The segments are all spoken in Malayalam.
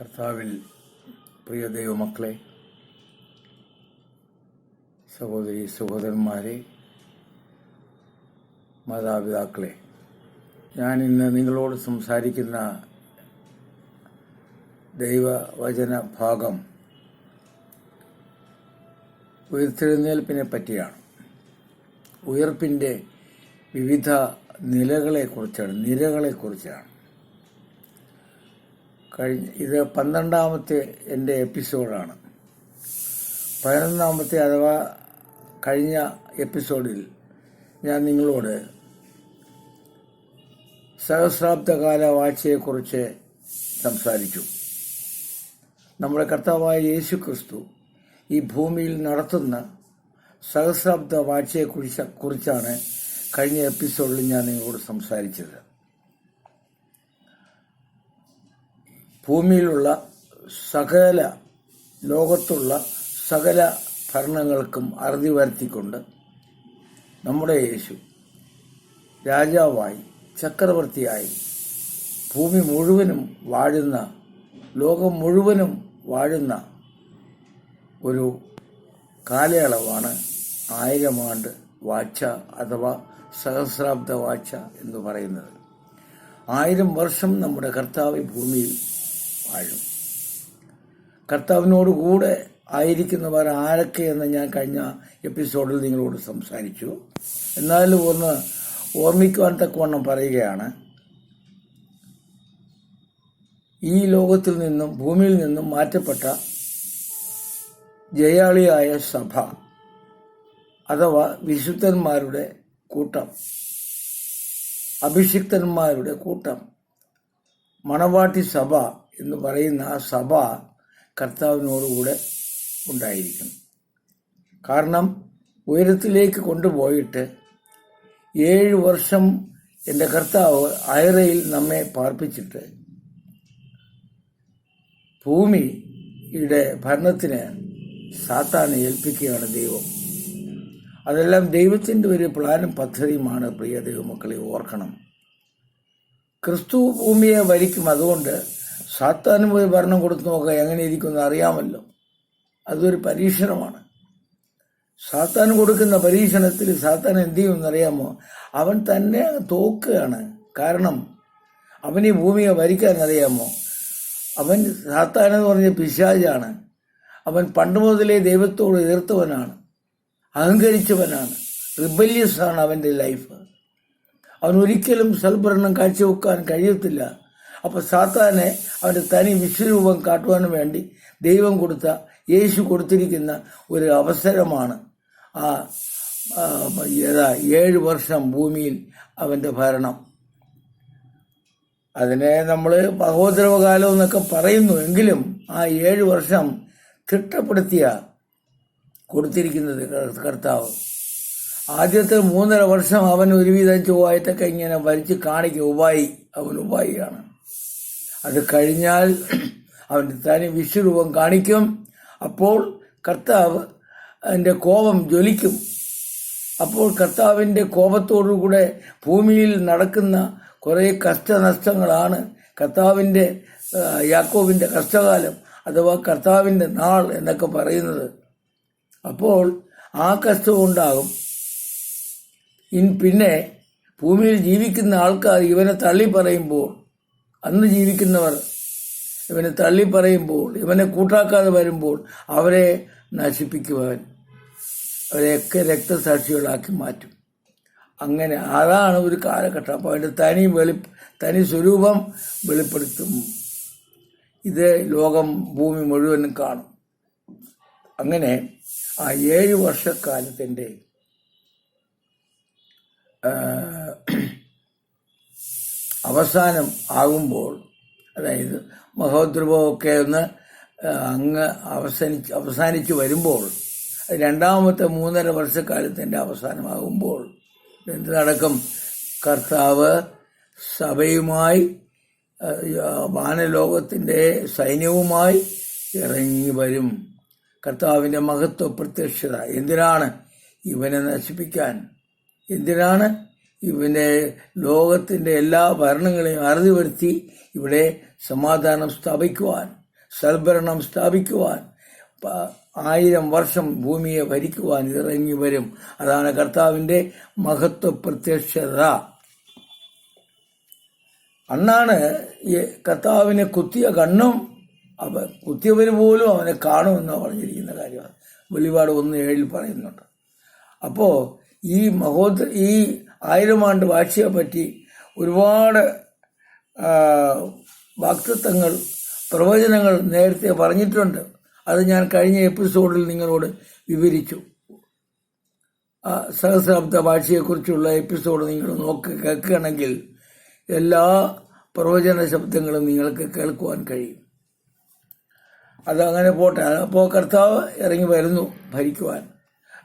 കർത്താവിൽ പ്രിയ ദൈവമക്കളെ, സഹോദരി സഹോദരന്മാരെ, മാതാപിതാക്കളെ, ഞാൻ ഇന്ന് നിങ്ങളോട് സംസാരിക്കുന്ന ദൈവവചന ഭാഗം ഉയർത്തെഴുന്നേൽപ്പിനെ പറ്റിയാണ്. ഉയർപ്പിൻ്റെ വിവിധ നിരകളെക്കുറിച്ചാണ്. ഇത് 12ാമത്തെ എൻ്റെ എപ്പിസോഡാണ്. 11ാമത്തെ അഥവാ കഴിഞ്ഞ എപ്പിസോഡിൽ ഞാൻ നിങ്ങളോട് സഹസ്രാബ്ദകാല വാഴ്ചയെക്കുറിച്ച് സംസാരിച്ചു. നമ്മുടെ കർത്താവായ യേശു ക്രിസ്തു ഈ ഭൂമിയിൽ നടത്തുന്ന സഹസ്രാബ്ദ വാഴ്ചയെക്കുറിച്ചാണ് കഴിഞ്ഞ എപ്പിസോഡിൽ ഞാൻ നിങ്ങളോട് സംസാരിച്ചത്. ഭൂമിയിലുള്ള ലോകത്തുള്ള സകല ഭരണങ്ങൾക്കും അറുതി വരുത്തിക്കൊണ്ട് നമ്മുടെ യേശു രാജാവായി, ചക്രവർത്തിയായി ഭൂമി മുഴുവനും വാഴുന്ന, ലോകം മുഴുവനും വാഴുന്ന ഒരു കാലയളവാണ് 1000 ആണ്ട് വാഴ്ച അഥവാ സഹസ്രാബ്ദ വാഴ്ച എന്ന് പറയുന്നത്. 1000 വർഷം നമ്മുടെ കർത്താവ് ഭൂമിയിൽ വാഴും. കർത്താവിനോടുകൂടെ ആയിരിക്കുന്നവർ ആരൊക്കെയെന്ന് ഞാൻ കഴിഞ്ഞ എപ്പിസോഡിൽ നിങ്ങളോട് സംസാരിച്ചു. എന്നാലും ഒന്ന് ഓർമ്മിക്കുവാൻ തക്കവണ്ണം പറയുകയാണ്. ഈ ലോകത്തിൽ നിന്നും, ഭൂമിയിൽ നിന്നും മാറ്റപ്പെട്ട ജയാളിയായ സഭ അഥവാ വിശുദ്ധന്മാരുടെ കൂട്ടം, അഭിഷിക്തന്മാരുടെ കൂട്ടം, മണവാട്ടി സഭ എന്ന് പറയുന്ന ആ സഭ കർത്താവിനോടുകൂടെ ഉണ്ടായിരിക്കും. കാരണം ഉയരത്തിലേക്ക് കൊണ്ടുപോയിട്ട് 7 വർഷം എൻ്റെ കർത്താവ് അയറയിൽ നമ്മെ പാർപ്പിച്ചിട്ട് ഭൂമിയുടെ ഭരണത്തിന് സാത്താനെ ഏൽപ്പിക്കുകയാണ് ദൈവം. അതെല്ലാം ദൈവത്തിൻ്റെ ഒരു പ്ലാനും പദ്ധതിയുമാണ്. പ്രിയ ദൈവമക്കളെ, ഓർക്കണം. ക്രിസ്തു ഭൂമിയെ ഭരിക്കും. അതുകൊണ്ട് സാത്താന് പോയി ഭരണം കൊടുത്തു നോക്കുക, എങ്ങനെ ഇരിക്കുമെന്ന് അറിയാമല്ലോ. അതൊരു പരീക്ഷണമാണ്. സാത്താൻ കൊടുക്കുന്ന പരീക്ഷണത്തിൽ സാത്താൻ എന്ത് ചെയ്യുമെന്നറിയാമോ? അവൻ തന്നെ തോക്കുകയാണ്. കാരണം അവൻ ഈ ഭൂമിയെ ഭരിക്കാൻ അറിയാമോ? അവൻ സാത്താനെന്ന് പറഞ്ഞ പിശാചാണ്. അവൻ പണ്ട് മുതലേ ദൈവത്തോട് എതിർത്തവനാണ്, അഹങ്കരിച്ചവനാണ്, റിബല്യസ് ആണ് അവൻ്റെ ലൈഫ്. അവൻ ഒരിക്കലും സൽഭരണം കാഴ്ചവെക്കാൻ കഴിയത്തില്ല. അപ്പോൾ സാത്താനെ അവൻ്റെ തനി വിശ്വരൂപം കാട്ടുവാനും വേണ്ടി ദൈവം കൊടുത്ത, യേശു കൊടുത്തിരിക്കുന്ന ഒരു അവസരമാണ് 7 വർഷം ഭൂമിയിൽ അവൻ്റെ ഭരണം. അതിനെ നമ്മൾ മഹോദരവകാലം എന്നൊക്കെ പറയുന്നു. എങ്കിലും ആ 7 വർഷം തിട്ടപ്പെടുത്തിയ കൊടുത്തിരിക്കുന്നത് കർത്താവ്. ആദ്യത്തെ 3.5 വർഷം അവൻ ഒരുവിധം ചൊവ്വായിട്ടൊക്കെ ഇങ്ങനെ ഭരിച്ച് കാണിക്കും. അവൻ ഉപായിയാണ്. അത് കഴിഞ്ഞാൽ അവൻ്റെ തനി വിശ്വരൂപം കാണിക്കും. അപ്പോൾ കർത്താവ് അതിൻ്റെ കോപം ജ്വലിക്കും. അപ്പോൾ കർത്താവിൻ്റെ കോപത്തോടുകൂടെ ഭൂമിയിൽ നടക്കുന്ന കുറേ കഷ്ടനഷ്ടങ്ങളാണ് കർത്താവിൻ്റെ, യാക്കോബിൻ്റെ കഷ്ടകാലം അഥവാ കർത്താവിൻ്റെ നാൾ എന്നൊക്കെ പറയുന്നത്. അപ്പോൾ ആ കഷ്ടമുണ്ടാകും. പിന്നെ ഭൂമിയിൽ ജീവിക്കുന്ന ആൾക്കാർ ഇവനെ തള്ളി പറയുമ്പോൾ, അന്ന് ജീവിക്കുന്നവർ ഇവനെ തള്ളി പറയുമ്പോൾ, ഇവനെ കൂട്ടാക്കാതെ വരുമ്പോൾ അവരെ നശിപ്പിക്കുവാൻ, അവരെയൊക്കെ രക്തസാക്ഷികളാക്കി മാറ്റും. അങ്ങനെ അതാണ് ഒരു കാലഘട്ടം. അപ്പോൾ അതിൻ്റെ തനി സ്വരൂപം വെളിപ്പെടുത്തും. ഇത് ലോകം, ഭൂമി മുഴുവനും കാണും. അങ്ങനെ ആ 7 വർഷക്കാലത്തിൻ്റെ അവസാനം ആകുമ്പോൾ, അതായത് മഹോദ്രവമൊക്കെ ഒന്ന് അവസാനിച്ച് വരുമ്പോൾ, 2ാമത്തെ 3.5 വർഷക്കാലത്തിൻ്റെ അവസാനമാകുമ്പോൾ എന്ത് നടക്കും? കർത്താവ് സഭയുമായി, വാനലോകത്തിൻ്റെ സൈന്യവുമായി ഇറങ്ങി വരും. കർത്താവിൻ്റെ മഹത്വ പ്രത്യക്ഷത. എന്തിനാണ്? ഇവനെ നശിപ്പിക്കാൻ. എന്തിനാണ്? ഇവനെ ലോകത്തിൻ്റെ എല്ലാ ഭരണങ്ങളെയും അറുതി വരുത്തി ഇവിടെ സമാധാനം സ്ഥാപിക്കുവാൻ. സൽഭരണം സ്ഥാപിക്കുവാൻ 1000 വർഷം ഭൂമിയെ ഭരിക്കുവാൻ ഇറങ്ങി വരും. അതാണ് കർത്താവിൻ്റെ മഹത്വ പ്രത്യക്ഷത. അന്നാണ് ഈ കർത്താവിനെ കുത്തിയ കണ്ണും കുത്തിയവർ പോലും അവനെ കാണുമെന്ന് പറഞ്ഞിരിക്കുന്ന കാര്യമാണ്. വെളിപാട് 1:7 പറയുന്നുണ്ട്. അപ്പോൾ ഈ 1000 ആണ്ട് വാഴ്ചയെ പറ്റി ഒരുപാട് വാക്തത്വങ്ങൾ, പ്രവചനങ്ങൾ നേരത്തെ പറഞ്ഞിട്ടുണ്ട്. അത് ഞാൻ കഴിഞ്ഞ എപ്പിസോഡിൽ നിങ്ങളോട് വിവരിച്ചു. സഹസ്രാബ്ദ വാഴ്ചയെക്കുറിച്ചുള്ള എപ്പിസോഡ് നിങ്ങൾ കേൾക്കുകയാണെങ്കിൽ എല്ലാ പ്രവചന ശബ്ദങ്ങളും നിങ്ങൾക്ക് കേൾക്കുവാൻ കഴിയും. അതങ്ങനെ പോട്ടെ. അപ്പോൾ കർത്താവ് ഇറങ്ങി വരുന്നു ഭരിക്കുവാൻ.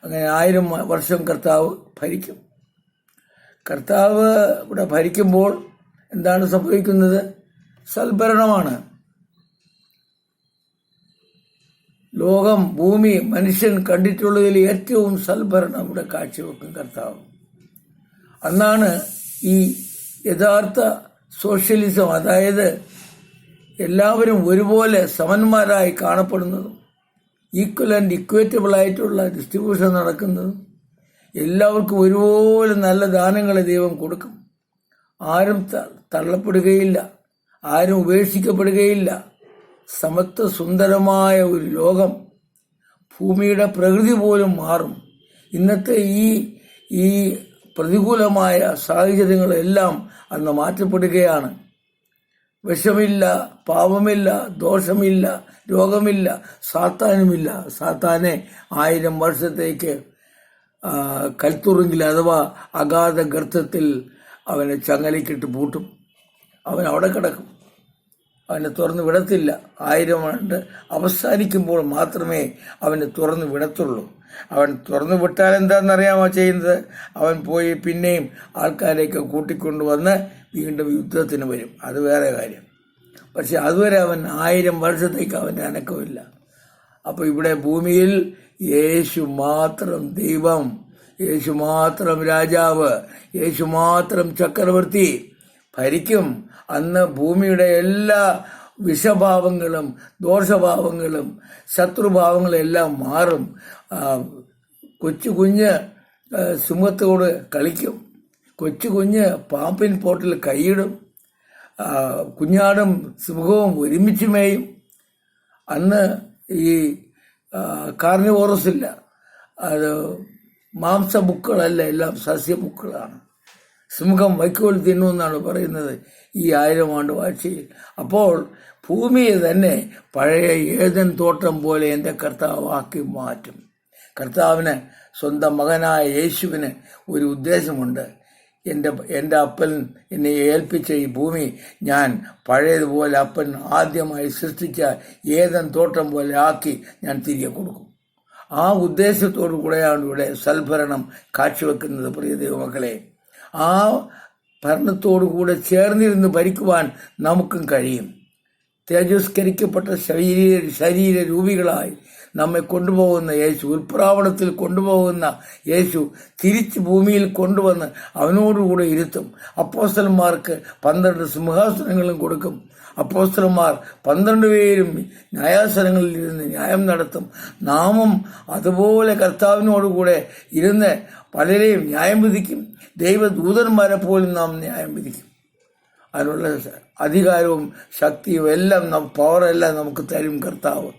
അങ്ങനെ 1000 വർഷം കർത്താവ് ഭരിക്കും. കർത്താവ് ഇവിടെ ഭരിക്കുമ്പോൾ എന്താണ് സംഭവിക്കുന്നത്? സൽഭരണമാണ്. ലോകം, ഭൂമി, മനുഷ്യൻ കണ്ടിട്ടുള്ളതിൽ ഏറ്റവും സൽഭരണം ഇവിടെ കാഴ്ചവെക്കും കർത്താവ്. അന്നാണ് ഈ യഥാർത്ഥ സോഷ്യലിസം, അതായത് എല്ലാവരും ഒരുപോലെ സമന്മാരായി കാണപ്പെടുന്നതും ഈക്വൽ ആൻഡ് ഇക്വേറ്റബിൾ ആയിട്ടുള്ള ഡിസ്ട്രിബ്യൂഷൻ നടക്കുന്നതും എല്ലാവർക്കും ഒരുപോലെ നല്ല ദാനങ്ങളെ ദൈവം കൊടുക്കും. ആരും തള്ളപ്പെടുകയില്ല, ആരും ഉപേക്ഷിക്കപ്പെടുകയില്ല. സമത്വ സുന്ദരമായ ഒരു ലോകം, ഭൂമിയുടെ പ്രകൃതി പോലും മാറും. ഇന്നത്തെ ഈ പ്രതികൂലമായ സാഹചര്യങ്ങളെല്ലാം അന്ന് മാറ്റപ്പെടുകയാണ്. വിഷമില്ല, പാപമില്ല, ദോഷമില്ല, രോഗമില്ല, സാത്താനുമില്ല. സാത്താനെ 1000 വർഷത്തേക്ക് കൽത്തുറുങ്കിൽ അഥവാ അഗാധ ഗർത്തത്തിൽ അവനെ ചങ്ങലക്കിട്ട് പൂട്ടും. അവൻ അവിടെ കിടക്കും, അവനെ തുറന്നു വിടത്തില്ല. 1000 ആണ്ട് അവസാനിക്കുമ്പോൾ മാത്രമേ അവനെ തുറന്നു വിടത്തുള്ളൂ. അവൻ തുറന്നു വിട്ടാൽ എന്താണെന്നറിയാമോ ചെയ്യുന്നത്? അവൻ പോയി പിന്നെയും ആൾക്കാരെയൊക്കെ കൂട്ടിക്കൊണ്ടുവന്ന് വീണ്ടും യുദ്ധത്തിന് വരും. അത് വേറെ കാര്യം. പക്ഷെ അതുവരെ അവൻ 1000 വർഷത്തേക്ക് അവൻ്റെ അനക്കമില്ല. അപ്പോൾ ഇവിടെ ഭൂമിയിൽ യേശു മാത്രം ദൈവം, യേശു മാത്രം രാജാവ്, യേശു മാത്രം ചക്രവർത്തി ഭരിക്കും. അന്ന് ഭൂമിയുടെ എല്ലാ വിഷഭാവങ്ങളും ദോഷഭാവങ്ങളും ശത്രുഭാവങ്ങളും എല്ലാം മാറും. കൊച്ചു കുഞ്ഞ് സിംഹത്തോട് കളിക്കും, കൊച്ചു കുഞ്ഞ് പാമ്പിൻ പോട്ടിൽ കൈയിടും, കുഞ്ഞാടും സിംഹവും ഒരുമിച്ച് മേയും. അന്ന് ഈ കാർണിവോറസ് ഇല്ല, അത് മാംസബുക്കുകളല്ല, എല്ലാം സസ്യബുക്കുകളാണ്. സിംഹം വൈക്കോൽ തിന്നുമെന്നാണ് പറയുന്നത് ഈ 1000 ആണ്ട് വാഴ്ചയിൽ. അപ്പോൾ ഭൂമിയെ തന്നെ പഴയ ഏദൻ തോട്ടം പോലെ എൻ്റെ കർത്താവാക്കി മാറ്റും. കർത്താവിന് സ്വന്തം മകനായ യേശുവിന് ഒരു ഉദ്ദേശമുണ്ട്. എൻ്റെ അപ്പൻ എന്നെ ഏൽപ്പിച്ച ഈ ഭൂമി ഞാൻ പഴയതുപോലെ അപ്പൻ ആദ്യമായി സൃഷ്ടിച്ച ഏദൻ തോട്ടം പോലെ ആക്കി ഞാൻ തിരികെ കൊടുക്കും. ആ ഉദ്ദേശത്തോടു കൂടെയാണ് ഇവിടെ സൽഭരണം കാഴ്ചവെക്കുന്നത്. പ്രിയ ദൈവമക്കളെ, ആ ഭരണത്തോടു കൂടെ ചേർന്നിരുന്ന് ഭരിക്കുവാൻ നമുക്കും കഴിയും. തേജസ്കരിക്കപ്പെട്ട ശരീര രൂപികളായി നമ്മെ കൊണ്ടുപോകുന്ന യേശു, ഉൽപ്രാവണത്തിൽ കൊണ്ടുപോകുന്ന യേശു തിരിച്ച് ഭൂമിയിൽ കൊണ്ടുവന്ന് അവനോടുകൂടെ ഇരുത്തും. അപ്പോസ്തലന്മാർക്ക് 12 സിംഹാസനങ്ങളും കൊടുക്കും. അപ്പോസ്തലന്മാർ 12 പേരും ന്യായാസനങ്ങളിൽ ഇരുന്ന് ന്യായം നടത്തും. നാമും അതുപോലെ കർത്താവിനോടുകൂടെ ഇരുന്ന് പലരെയും ന്യായം വിധിക്കും. ദൈവദൂതന്മാരെ പോലും നാം ന്യായം വിധിക്കും. അതിനുള്ള അധികാരവും ശക്തിയും എല്ലാം പവറെല്ലാം നമുക്ക് തരും കർത്താവ്.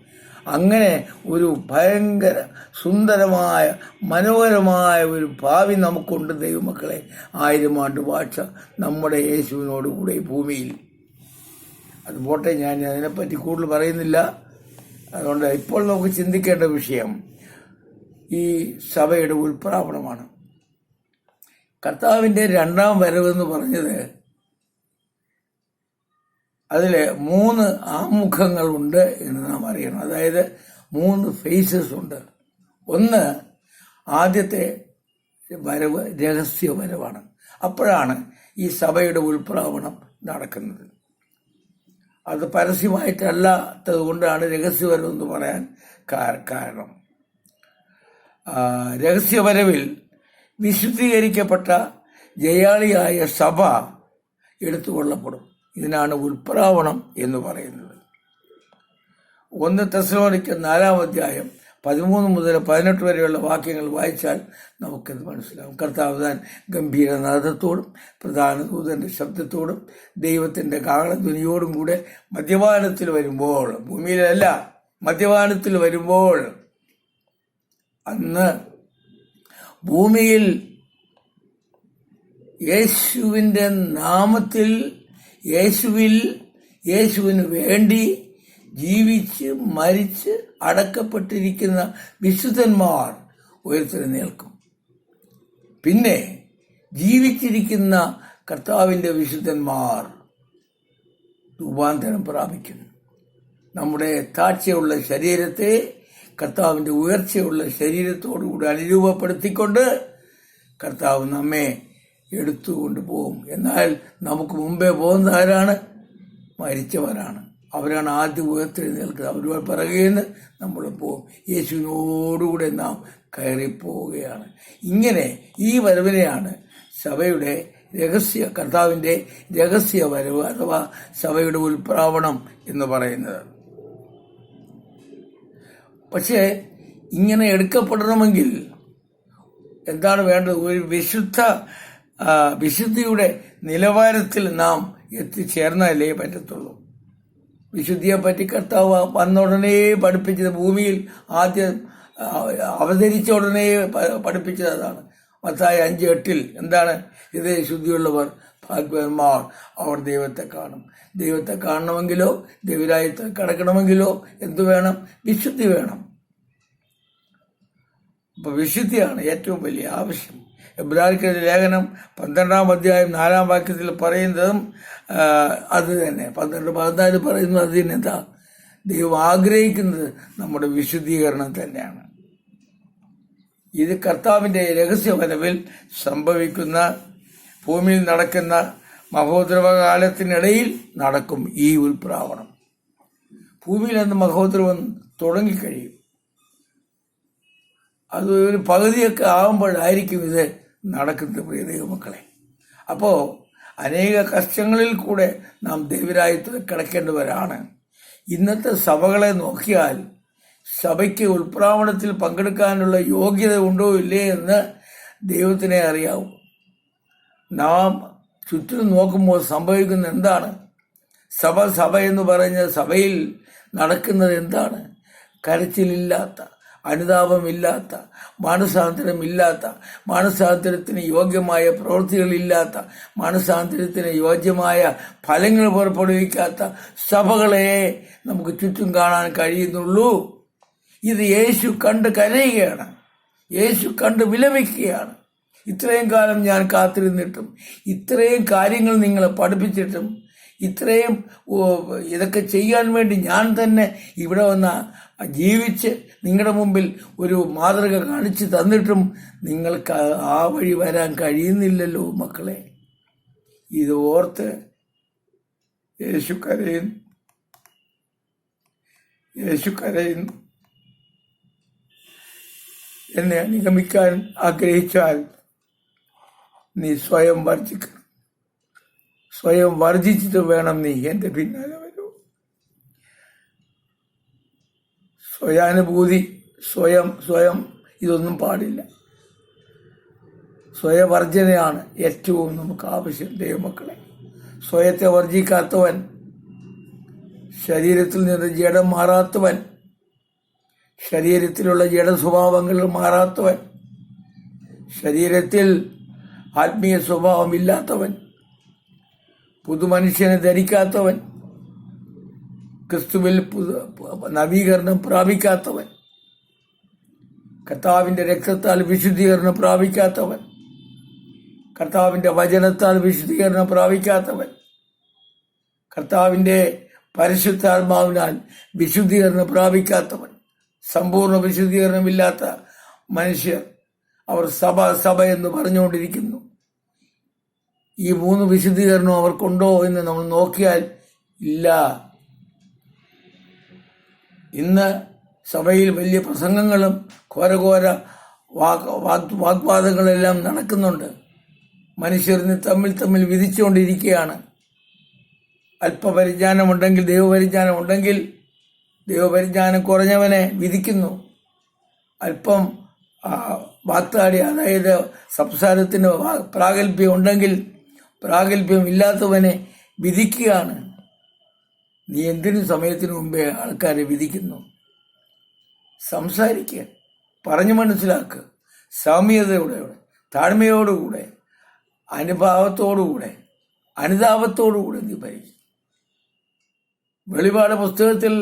അങ്ങനെ ഒരു ഭയങ്കര സുന്ദരമായ മനോഹരമായ ഒരു ഭാവി നമുക്കുണ്ട് ദൈവമക്കളെ. 1000 ആണ്ട് വാഴ്ച നമ്മുടെ യേശുവിനോടുകൂടെ ഭൂമിയിൽ. അത് പോട്ടെ, ഞാൻ അതിനെപ്പറ്റി കൂടുതൽ പറയുന്നില്ല. അതുകൊണ്ട് ഇപ്പോൾ നമുക്ക് ചിന്തിക്കേണ്ട വിഷയം ഈ സഭയുടെ ഉൽപ്രാവണമാണ്. കർത്താവിൻ്റെ 2ാം വരവെന്ന് പറഞ്ഞത് അതിൽ 3 ആമുഖങ്ങളുണ്ട് എന്ന് നാം അറിയണം. അതായത് 3 ഫേസസ് ഉണ്ട്. ഒന്ന്, ആദ്യത്തെ വരവ് രഹസ്യ വരവാണ്. അപ്പോഴാണ് ഈ സഭയുടെ ഉൽപ്രാവണം നടക്കുന്നത്. അത് പരസ്യമായിട്ടല്ലാത്തത് കൊണ്ടാണ് രഹസ്യവരവെന്ന് പറയാൻ കാരണം. രഹസ്യവരവിൽ വിശുദ്ധീകരിക്കപ്പെട്ട ജയാളിയായ സഭ എടുത്തുകൊള്ളപ്പെടും. ഇതിനാണ് ഉൽപ്രാവണം എന്ന് പറയുന്നത്. 1 തെസ്സലോനിക്കർ 4-ാം അധ്യായം 13 മുതൽ 18 വരെയുള്ള വാക്യങ്ങൾ വായിച്ചാൽ നമുക്കത് മനസ്സിലാവും. കർത്താവ് താൻ ഗംഭീരനാദത്തോടും പ്രധാന ദൂതന്റെ ശബ്ദത്തോടും ദൈവത്തിന്റെ കാഹളധ്വനിയോടും കൂടെ മദ്യപാനത്തിൽ വരുമ്പോൾ, ഭൂമിയിലല്ല മദ്യപാനത്തിൽ വരുമ്പോൾ, അന്ന് ഭൂമിയിൽ യേശുവിന്റെ നാമത്തിൽ യേശുവിന് വേണ്ടി ജീവിച്ച് മരിച്ച് അടക്കപ്പെട്ടിരിക്കുന്ന വിശുദ്ധന്മാർ ഉയർത്തെഴുന്നേൽക്കും. പിന്നെ ജീവിച്ചിരിക്കുന്ന കർത്താവിൻ്റെ വിശുദ്ധന്മാർ രൂപാന്തരം പ്രാപിക്കും. നമ്മുടെ താഴ്ചയുള്ള ശരീരത്തെ കർത്താവിൻ്റെ ഉയർച്ചയുള്ള ശരീരത്തോടുകൂടി അനുരൂപപ്പെടുത്തിക്കൊണ്ട് കർത്താവ് നമ്മെ എടുത്തുകൊണ്ട് പോകും. എന്നാൽ നമുക്ക് മുമ്പേ പോകുന്ന ആരാണ്? മരിച്ചവരാണ്. അവരാണ് ആദ്യം ഉയർത്തെഴുന്നേൽക്കുന്നത്. അവർ പിറകേന്ന് നമ്മൾ പോകും. യേശുവിനോടുകൂടെ നാം കയറിപ്പോവുകയാണ്. ഇങ്ങനെ ഈ വരവിനെയാണ് സഭയുടെ കർത്താവിൻ്റെ രഹസ്യ വരവ് അഥവാ സഭയുടെ ഉൽപ്രാവണം എന്ന് പറയുന്നത്. പക്ഷേ ഇങ്ങനെ എടുക്കപ്പെടണമെങ്കിൽ എന്താണ് വേണ്ടത്? ഒരു വിശുദ്ധിയുടെ നിലവാരത്തിൽ നാം എത്തിച്ചേർന്നാലേ പറ്റത്തുള്ളൂ. വിശുദ്ധിയെപ്പറ്റി കർത്താവ് വന്ന ഉടനെ പഠിപ്പിച്ചത്, ഭൂമിയിൽ ആദ്യം അവതരിച്ച ഉടനെ പഠിപ്പിച്ചത് അതാണ്. മത്തായി 5:8 എന്താണ്? ഇത് ശുദ്ധിയുള്ളവർ ഭാഗ്യവാന്മാർ, അവർ ദൈവത്തെ കാണും. ദൈവത്തെ കാണണമെങ്കിലോ ദൈവരാജ്യത്തിൽ കടക്കണമെങ്കിലോ എന്തു വേണം? വിശുദ്ധി വേണം. അപ്പൊ വിശുദ്ധിയാണ് ഏറ്റവും വലിയ ആവശ്യം. എബ്രായർക്കെഴുതിയ ലേഖനം 12-ാം അധ്യായം 4-ാം വാക്യത്തിൽ പറയുന്നതും അത് തന്നെ. 12-14 പറയുന്നത് അത് തന്നെ. എന്താ? ദൈവം ആഗ്രഹിക്കുന്നത് നമ്മുടെ വിശുദ്ധീകരണം തന്നെയാണ്. ഇത് കർത്താവിൻ്റെ രഹസ്യവരവിൽ സംഭവിക്കുന്ന, ഭൂമിയിൽ നടക്കുന്ന മഹോദ്രവകാലത്തിനിടയിൽ നടക്കും ഈ ഉൽപ്രാവണം. ഭൂമിയിൽ അന്ന് മഹോദ്രവം തുടങ്ങിക്കഴിയും. അത് ഒരു പകുതിയൊക്കെ ആകുമ്പോഴായിരിക്കും ഇത് നടക്കുന്നത്, പ്രിയ ദൈവമക്കളെ. അപ്പോൾ അനേക കഷ്ടങ്ങളിൽ കൂടെ നാം ദൈവരാജ്യത്തിൽ കിടക്കേണ്ടവരാണ്. ഇന്നത്തെ സഭകളെ നോക്കിയാൽ സഭയ്ക്ക് ഉൽപ്രാവണത്തിൽ പങ്കെടുക്കാനുള്ള യോഗ്യത ഉണ്ടോ ഇല്ലേ എന്ന് ദൈവത്തിനെ അറിയാവൂ. നാം ചുറ്റും നോക്കുമ്പോൾ സംഭവിക്കുന്ന എന്താണ്? സഭ എന്ന് പറഞ്ഞ സഭയിൽ നടക്കുന്നത് എന്താണ്? കരച്ചിലില്ലാത്ത, അനുതാപമില്ലാത്ത, മാനസാന്തരമില്ലാത്ത, മാനസാന്തരത്തിന് യോഗ്യമായ പ്രവൃത്തികളില്ലാത്ത, മാനസാന്തരത്തിന് യോഗ്യമായ ഫലങ്ങൾ പുറപ്പെടുവിക്കാത്ത സഭകളെ നമുക്ക് ചുറ്റും കാണാൻ കഴിയുന്നുള്ളൂ. ഇത് യേശു കണ്ട് കരയുകയാണ്, യേശു കണ്ട് വിലപിക്കുകയാണ്. ഇത്രയും കാലം ഞാൻ കാത്തിരുന്നിട്ടും, ഇത്രയും കാര്യങ്ങൾ നിങ്ങളെ പഠിപ്പിച്ചിട്ടും, ഇത്രയും ഇതൊക്കെ ചെയ്യാൻ വേണ്ടി ഞാൻ തന്നെ ഇവിടെ വന്ന ജീവിച്ച് നിങ്ങളുടെ മുമ്പിൽ ഒരു മാതൃക കാണിച്ചു തന്നിട്ടും നിങ്ങൾക്ക് ആ വഴി വരാൻ കഴിയുന്നില്ലല്ലോ മക്കളെ. ഇത് ഓർത്ത് യേശു കരയുന്നു. എന്നെ അനുഗമിക്കാൻ ആഗ്രഹിച്ചാൽ നീ സ്വയം വർജിക്കണം. സ്വയം വർജിച്ചിട്ട് വേണം നീ എൻ്റെ പിന്നാലെ വരൂ. സ്വയാനുഭൂതി, സ്വയം ഇതൊന്നും പാടില്ല. സ്വയവർജനയാണ് ഏറ്റവും നമുക്ക് ആവശ്യം ദൈവമക്കളെ. സ്വയത്തെ വർജിക്കാത്തവൻ, ശരീരത്തിൽ നിന്ന് ജഡം മാറാത്തവൻ, ശരീരത്തിലുള്ള ജഡ സ്വഭാവങ്ങൾ മാറാത്തവൻ, ശരീരത്തിൽ ആത്മീയ സ്വഭാവമില്ലാത്തവൻ, പുതുമനുഷ്യനെ ധരിക്കാത്തവൻ, ക്രിസ്തുവിൽ നവീകരണം പ്രാപിക്കാത്തവൻ, കർത്താവിൻ്റെ രക്തത്താൽ വിശുദ്ധീകരണം പ്രാപിക്കാത്തവൻ, കർത്താവിൻ്റെ വചനത്താൽ വിശുദ്ധീകരണം പ്രാപിക്കാത്തവൻ, കർത്താവിൻ്റെ പരിശുദ്ധാത്മാവിനാൽ വിശുദ്ധീകരണം പ്രാപിക്കാത്തവൻ, സമ്പൂർണ്ണ വിശുദ്ധീകരണമില്ലാത്ത മനുഷ്യർ, അവർ സഭ എന്ന് പറഞ്ഞുകൊണ്ടിരിക്കുന്നു. ഈ 3 വിശുദ്ധീകരണം അവർക്കുണ്ടോ എന്ന് നമ്മൾ നോക്കിയാൽ ഇല്ല. ഇന്ന് സഭയിൽ വലിയ പ്രസംഗങ്ങളും ഘോരഘോര വാഗ്വാദങ്ങളെല്ലാം നടക്കുന്നുണ്ട്. മനുഷ്യരിന് തമ്മിൽ വിധിച്ചുകൊണ്ടിരിക്കുകയാണ്. അല്പപരിജ്ഞാനമുണ്ടെങ്കിൽ, ദൈവപരിജ്ഞാനം ഉണ്ടെങ്കിൽ ദൈവപരിജ്ഞാനം കുറഞ്ഞവനെ വിധിക്കുന്നു. അല്പം വാക്താടി, അതായത് സംസാരത്തിന് പ്രാഗൽഭ്യം ഉണ്ടെങ്കിൽ പ്രാഗൽഭ്യം ഇല്ലാത്തവനെ വിധിക്കുകയാണ്. നീ എന്തിനു സമയത്തിന് മുമ്പേ ആൾക്കാരെ വിധിക്കുന്നു? സംസാരിക്കുക, പറഞ്ഞു മനസ്സിലാക്കുക, സൗമ്യതയോടെ, താഴ്മയോടുകൂടെ, അനുഭാവത്തോടുകൂടെ, അനുതാപത്തോടുകൂടെ നീ ഭരിക്കും. വെളിപാട് പുസ്തകത്തിൽ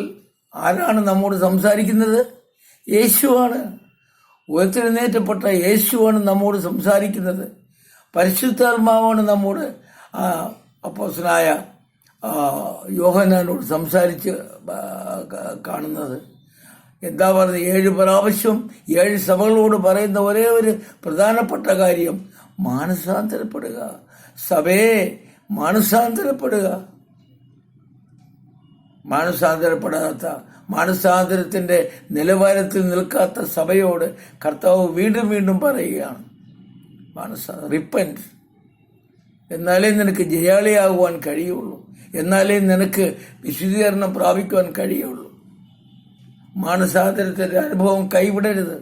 ആരാണ് നമ്മോട് സംസാരിക്കുന്നത്? യേശുവാണ്. ഉയർത്തെഴുന്നേറ്റപ്പെട്ട യേശുവാണ് നമ്മോട് സംസാരിക്കുന്നത്. പരിശുദ്ധാത്മാവാണ് നമ്മോട് അപ്പോസ്തലനായ യോഹന്നാനോട് സംസാരിച്ച് കാണുന്നത്. എന്താ പറയുന്നത്? 7 പ്രാവശ്യം 7 സഭകളോട് പറയുന്ന ഒരേ ഒരു പ്രധാനപ്പെട്ട കാര്യം മാനസാന്തരപ്പെടുക. സഭയെ മാനസാന്തരപ്പെടുക. മാനസാന്തരപ്പെടാത്ത, മാനസാന്തരത്തിന്റെ നിലവാരത്തിൽ നിൽക്കാത്ത സഭയോട് കർത്താവ് വീണ്ടും വീണ്ടും പറയുകയാണ്, റിപ്പന്റ്. എന്നാലേ നിനക്ക് ജയാളിയാകുവാൻ കഴിയുള്ളൂ. എന്നാലേ നിനക്ക് വിശുദ്ധീകരണം പ്രാപിക്കുവാൻ കഴിയുള്ളൂ. മാനസാന്തരത്തിന്റെ അനുഭവം കൈവിടരുത്.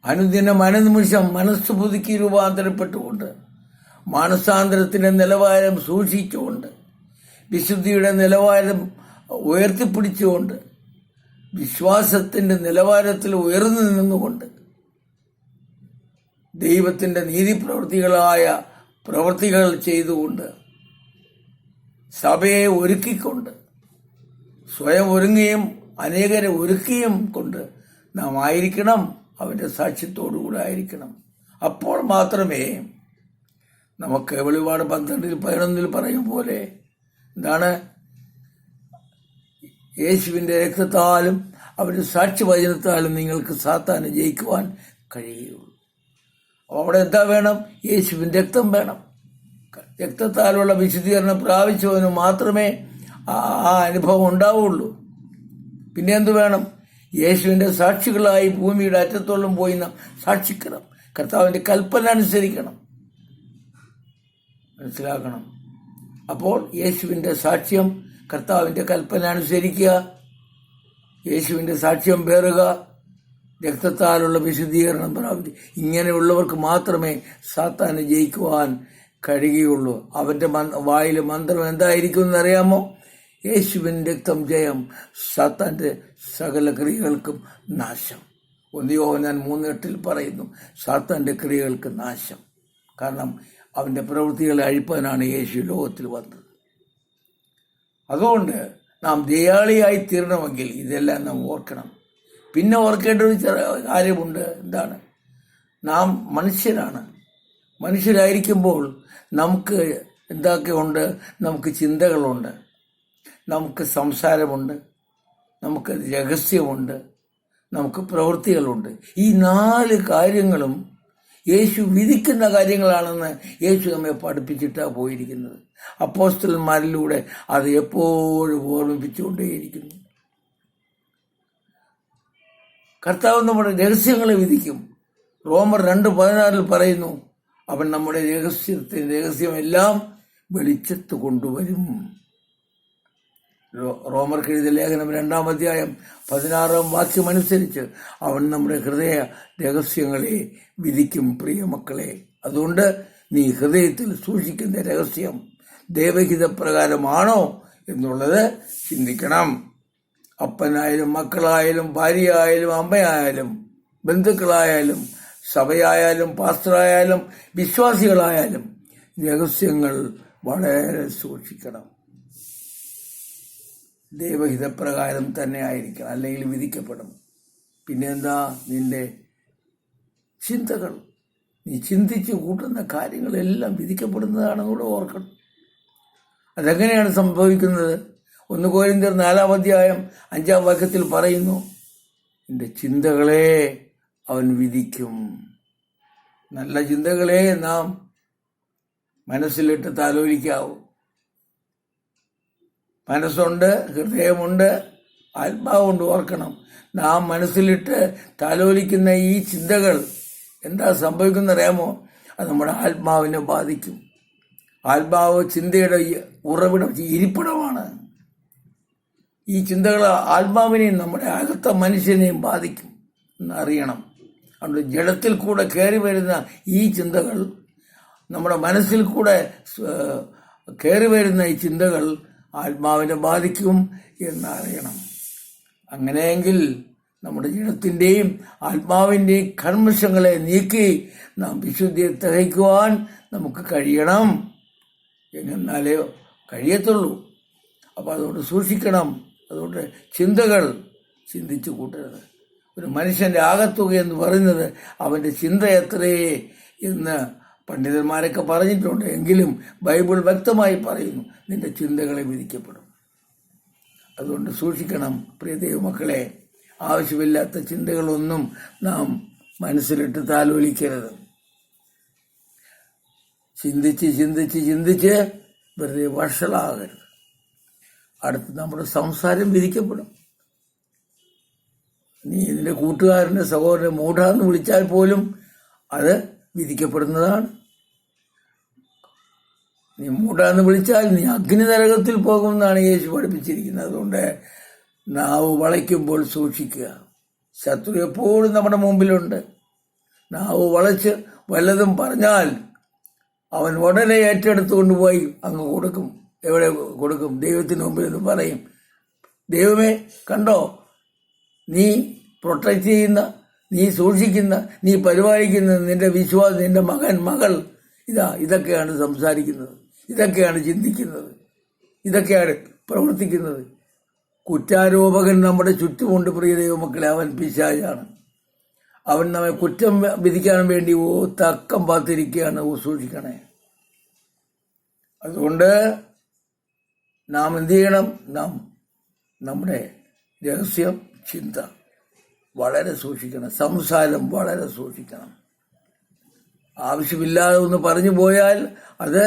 അനുദിനം അനുനിമിഷം മനസ്സ് പുതുക്കി രൂപാന്തരപ്പെട്ടുകൊണ്ട്, മാനസാന്തരത്തിന്റെ നിലവാരം സൂക്ഷിച്ചുകൊണ്ട്, വിശുദ്ധിയുടെ നിലവാരം ഉയർത്തിപ്പിടിച്ചുകൊണ്ട്, വിശ്വാസത്തിന്റെ നിലവാരത്തിൽ ഉയർന്നു നിന്നുകൊണ്ട്, ദൈവത്തിന്റെ നീതിപ്രവൃത്തികളായ പ്രവൃത്തികൾ ചെയ്തുകൊണ്ട്, സഭയെ ഒരുക്കിക്കൊണ്ട്, സ്വയം ഒരുങ്ങുകയും അനേകരെ ഒരുക്കുകയും കൊണ്ട് നാം ആയിരിക്കണം. അവന്റെ സാക്ഷ്യത്തോടുകൂടെ ആയിരിക്കണം. അപ്പോൾ മാത്രമേ നമുക്ക് വെളിപാട് 12:11 പറയും പോലെ എന്താണ്? യേശുവിന്റെ രക്തത്താലും അവരുടെ സാക്ഷ്യവചനത്താലും നിങ്ങൾക്ക് സാത്താനെ ജയിക്കുവാൻ കഴിയുള്ളൂ. അവിടെ എന്താ വേണം? യേശുവിന്റെ രക്തം വേണം. രക്തത്താലുള്ള വിശുദ്ധീകരണം പ്രാപിച്ചവന് മാത്രമേ ആ അനുഭവം ഉണ്ടാവുള്ളൂ. പിന്നെ എന്തു വേണം? യേശുവിന്റെ സാക്ഷികളായി ഭൂമിയുടെ അറ്റത്തോളം പോയി നാം സാക്ഷിക്കണം. കർത്താവിന്റെ കൽപ്പന അനുസരിക്കണം. മനസ്സിലാക്കണം. അപ്പോൾ യേശുവിന്റെ സാക്ഷ്യം, കർത്താവിന്റെ കൽപ്പന അനുസരിക്കുക, യേശുവിന്റെ സാക്ഷ്യം പേറുക, രക്തത്താലുള്ള വിശുദ്ധീകരണം പ്രാപിക്കുക. ഇങ്ങനെയുള്ളവർക്ക് മാത്രമേ സാത്താനെ ജയിക്കുവാൻ കഴിയുകയുള്ളൂ. അവന്റെ വായിൽ മന്ത്രം എന്തായിരിക്കും എന്നറിയാമോ? യേശുവിന്റെ രക്തം ജയം, സാത്താന്റെ സകല ക്രിയകൾക്കും നാശം. 1 യോഹന്നാൻ 3:8 പറയുന്നു, സാത്താന്റെ ക്രിയകൾക്ക് നാശം. കാരണം അവന്റെ പ്രവൃത്തികളെ അഴിപ്പാനാണ് യേശു ലോകത്തിൽ വന്നത്. അതുകൊണ്ട് നാം ജയാളിയായി തീരണമെങ്കിൽ ഇതെല്ലാം നാം ഓർക്കണം. പിന്നെ ഓർക്കേണ്ട ഒരു കാര്യമുണ്ട്. എന്താണ്? നാം മനുഷ്യരാണ്. മനുഷ്യരായിരിക്കുമ്പോൾ നമുക്ക് എന്തൊക്കെയുണ്ട്? നമുക്ക് ചിന്തകളുണ്ട്, നമുക്ക് സംസാരമുണ്ട്, നമുക്ക് രഹസ്യമുണ്ട്, നമുക്ക് പ്രവൃത്തികളുണ്ട്. ഈ 4 കാര്യങ്ങളും യേശു വിധിക്കുന്ന കാര്യങ്ങളാണെന്ന് യേശു നമ്മെ പഠിപ്പിച്ചിട്ടാണ് പോയിരിക്കുന്നത്. അപ്പോസ്തലന്മാരിലൂടെ അത് എപ്പോഴും ഓർമ്മിപ്പിച്ചുകൊണ്ടേയിരിക്കുന്നു. കർത്താവ് നമ്മുടെ രഹസ്യങ്ങളെ വിധിക്കും. റോമർ 2:16 പറയുന്നു, അവൻ നമ്മുടെ രഹസ്യമെല്ലാം വെളിച്ചത്ത് കൊണ്ടുവരും. റോമർക്ക് എഴുതിയ ലേഖനം 2-ാം അധ്യായം 16-ാം വാക്യം അനുസരിച്ച് അവൻ നമ്മുടെ ഹൃദയ രഹസ്യങ്ങളെ വിധിക്കും. പ്രിയ മക്കളെ, അതുകൊണ്ട് നീ ഹൃദയത്തിൽ സൂക്ഷിക്കുന്ന രഹസ്യം ദൈവഹിതപ്രകാരമാണോ എന്നുള്ളത് ചിന്തിക്കണം. അപ്പനായാലും മക്കളായാലും ഭാര്യയായാലും അമ്മയായാലും ബന്ധുക്കളായാലും സഭയായാലും പാസ്റ്ററായാലും വിശ്വാസികളായാലും രഹസ്യങ്ങൾ വളരെ സൂക്ഷിക്കണം. ദൈവഹിതപ്രകാരം തന്നെ ആയിരിക്കണം, അല്ലെങ്കിൽ വിധിക്കപ്പെടും. പിന്നെന്താ? നിന്റെ ചിന്തകൾ, നീ ചിന്തിച്ച് കൂട്ടുന്ന കാര്യങ്ങളെല്ലാം വിധിക്കപ്പെടുന്നതാണെന്നൂടെ ഓർക്കണം. അതെങ്ങനെയാണ് സംഭവിക്കുന്നത്? 1 കൊരിന്ത്യർ 4-ാം അധ്യായം 5-ാം വാക്യത്തിൽ പറയുന്നു, നിന്റെ ചിന്തകളെ അവൻ വിധിക്കും. നല്ല ചിന്തകളെ നാം മനസ്സിലിട്ട് താലോലിക്കാവൂ. മനസ്സുണ്ട്, ഹൃദയമുണ്ട്, ആത്മാവുണ്ട്. ഓർക്കണം, നാം മനസ്സിലിട്ട് താലോലിക്കുന്ന ഈ ചിന്തകൾ എന്താ സംഭവിക്കുന്നറിയാമോ? അത് നമ്മുടെ ആത്മാവിനെ ബാധിക്കും. ആത്മാവ് ചിന്തയുടെ ഉറവിടം, ഇരിപ്പിടമാണ്. ഈ ചിന്തകൾ ആത്മാവിനെയും നമ്മുടെ അകത്ത മനുഷ്യനെയും ബാധിക്കും എന്നറിയണം. അതുകൊണ്ട് ജഡത്തിൽ കൂടെ കയറി വരുന്ന ഈ ചിന്തകൾ, നമ്മുടെ മനസ്സിൽ കൂടെ കയറി വരുന്ന ഈ ചിന്തകൾ ആത്മാവിനെ ബാധിക്കും എന്നറിയണം. അങ്ങനെയെങ്കിൽ നമ്മുടെ ജഡത്തിൻ്റെയും ആത്മാവിൻ്റെയും കർമ്മശങ്ങളെ നീക്കി നാം വിശുദ്ധിയെ തികയ്ക്കുവാൻ നമുക്ക് കഴിയണം. എന്നാലേ കഴിയത്തുള്ളൂ. അപ്പോൾ അതുകൊണ്ട് സൂക്ഷിക്കണം. അതുകൊണ്ട് ചിന്തകൾ ചിന്തിച്ചു കൂട്ടരുത്. ഒരു മനുഷ്യൻ്റെ ആകത്തുക എന്ന് പറയുന്നത് അവൻ്റെ ചിന്ത എത്രയേ എന്ന് പണ്ഡിതന്മാരൊക്കെ പറഞ്ഞിട്ടുണ്ട്. എങ്കിലും ബൈബിൾ വ്യക്തമായി പറയുന്നു, നിന്റെ ചിന്തകളെ വിധിക്കപ്പെടും. അതുകൊണ്ട് സൂക്ഷിക്കണം പ്രിയ ദൈവമക്കളെ. ആവശ്യമില്ലാത്ത ചിന്തകളൊന്നും നാം മനസ്സിലിട്ട് താലോലിക്കരുത്. ചിന്തിച്ച് ചിന്തിച്ച് ചിന്തിച്ച് വെറുതെ വഷളാകരുത്. അടുത്ത് നമ്മുടെ സംസാരം വിധിക്കപ്പെടും. നീ നിന്റെ കൂട്ടുകാരൻ്റെ സഹോദരനെ മൂഢാന്ന് വിളിച്ചാൽ പോലും അത് വിധിക്കപ്പെടുന്നതാണ്. നീ മൂഢാന്ന് വിളിച്ചാൽ നീ അഗ്നി നരകത്തിൽ പോകുമെന്നാണ് യേശു പഠിപ്പിച്ചിരിക്കുന്നത്. അതുകൊണ്ട് നാവ് വളയ്ക്കുമ്പോൾ സൂക്ഷിക്കുക. ശത്രു എപ്പോഴും നമ്മുടെ മുമ്പിലുണ്ട്. നാവ് വളച്ച് വല്ലതും പറഞ്ഞാൽ അവൻ ഉടനെ ഏറ്റെടുത്ത് കൊണ്ടുപോയി അങ്ങ് കൊടുക്കും. എവിടെ കൊടുക്കും? ദൈവത്തിന് മുമ്പിൽ എന്ന് പറയും, ദൈവമേ കണ്ടോ, നീ പ്രൊട്ടക്റ്റ് ചെയ്യുന്ന, നീ സൂക്ഷിക്കുന്ന, നീ പരിപാലിക്കുന്ന നിന്റെ വിശ്വാസം, നിന്റെ മകൾ ഇതൊക്കെയാണ് സംസാരിക്കുന്നത്, ഇതൊക്കെയാണ് ചിന്തിക്കുന്നത്, ഇതൊക്കെയാണ് പ്രവർത്തിക്കുന്നത്. കുറ്റാരോപകൻ നമ്മുടെ ചുറ്റുമുണ്ട് പ്രിയ ദൈവമക്കളെ. അവൻ പിശാചാണ്. അവൻ നമ്മെ കുറ്റം വിധിക്കാൻ വേണ്ടി തക്കം പാത്തിരിക്കുകയാണ്. സൂക്ഷിക്കണേ. അതുകൊണ്ട് നാം എന്ത് ചെയ്യണം? നാം നമ്മുടെ രഹസ്യം, ചിന്ത വളരെ സൂക്ഷിക്കണം. സംസാരം വളരെ സൂക്ഷിക്കണം. ആവശ്യമില്ലാതെ ഒന്ന് പറഞ്ഞു പോയാൽ അത്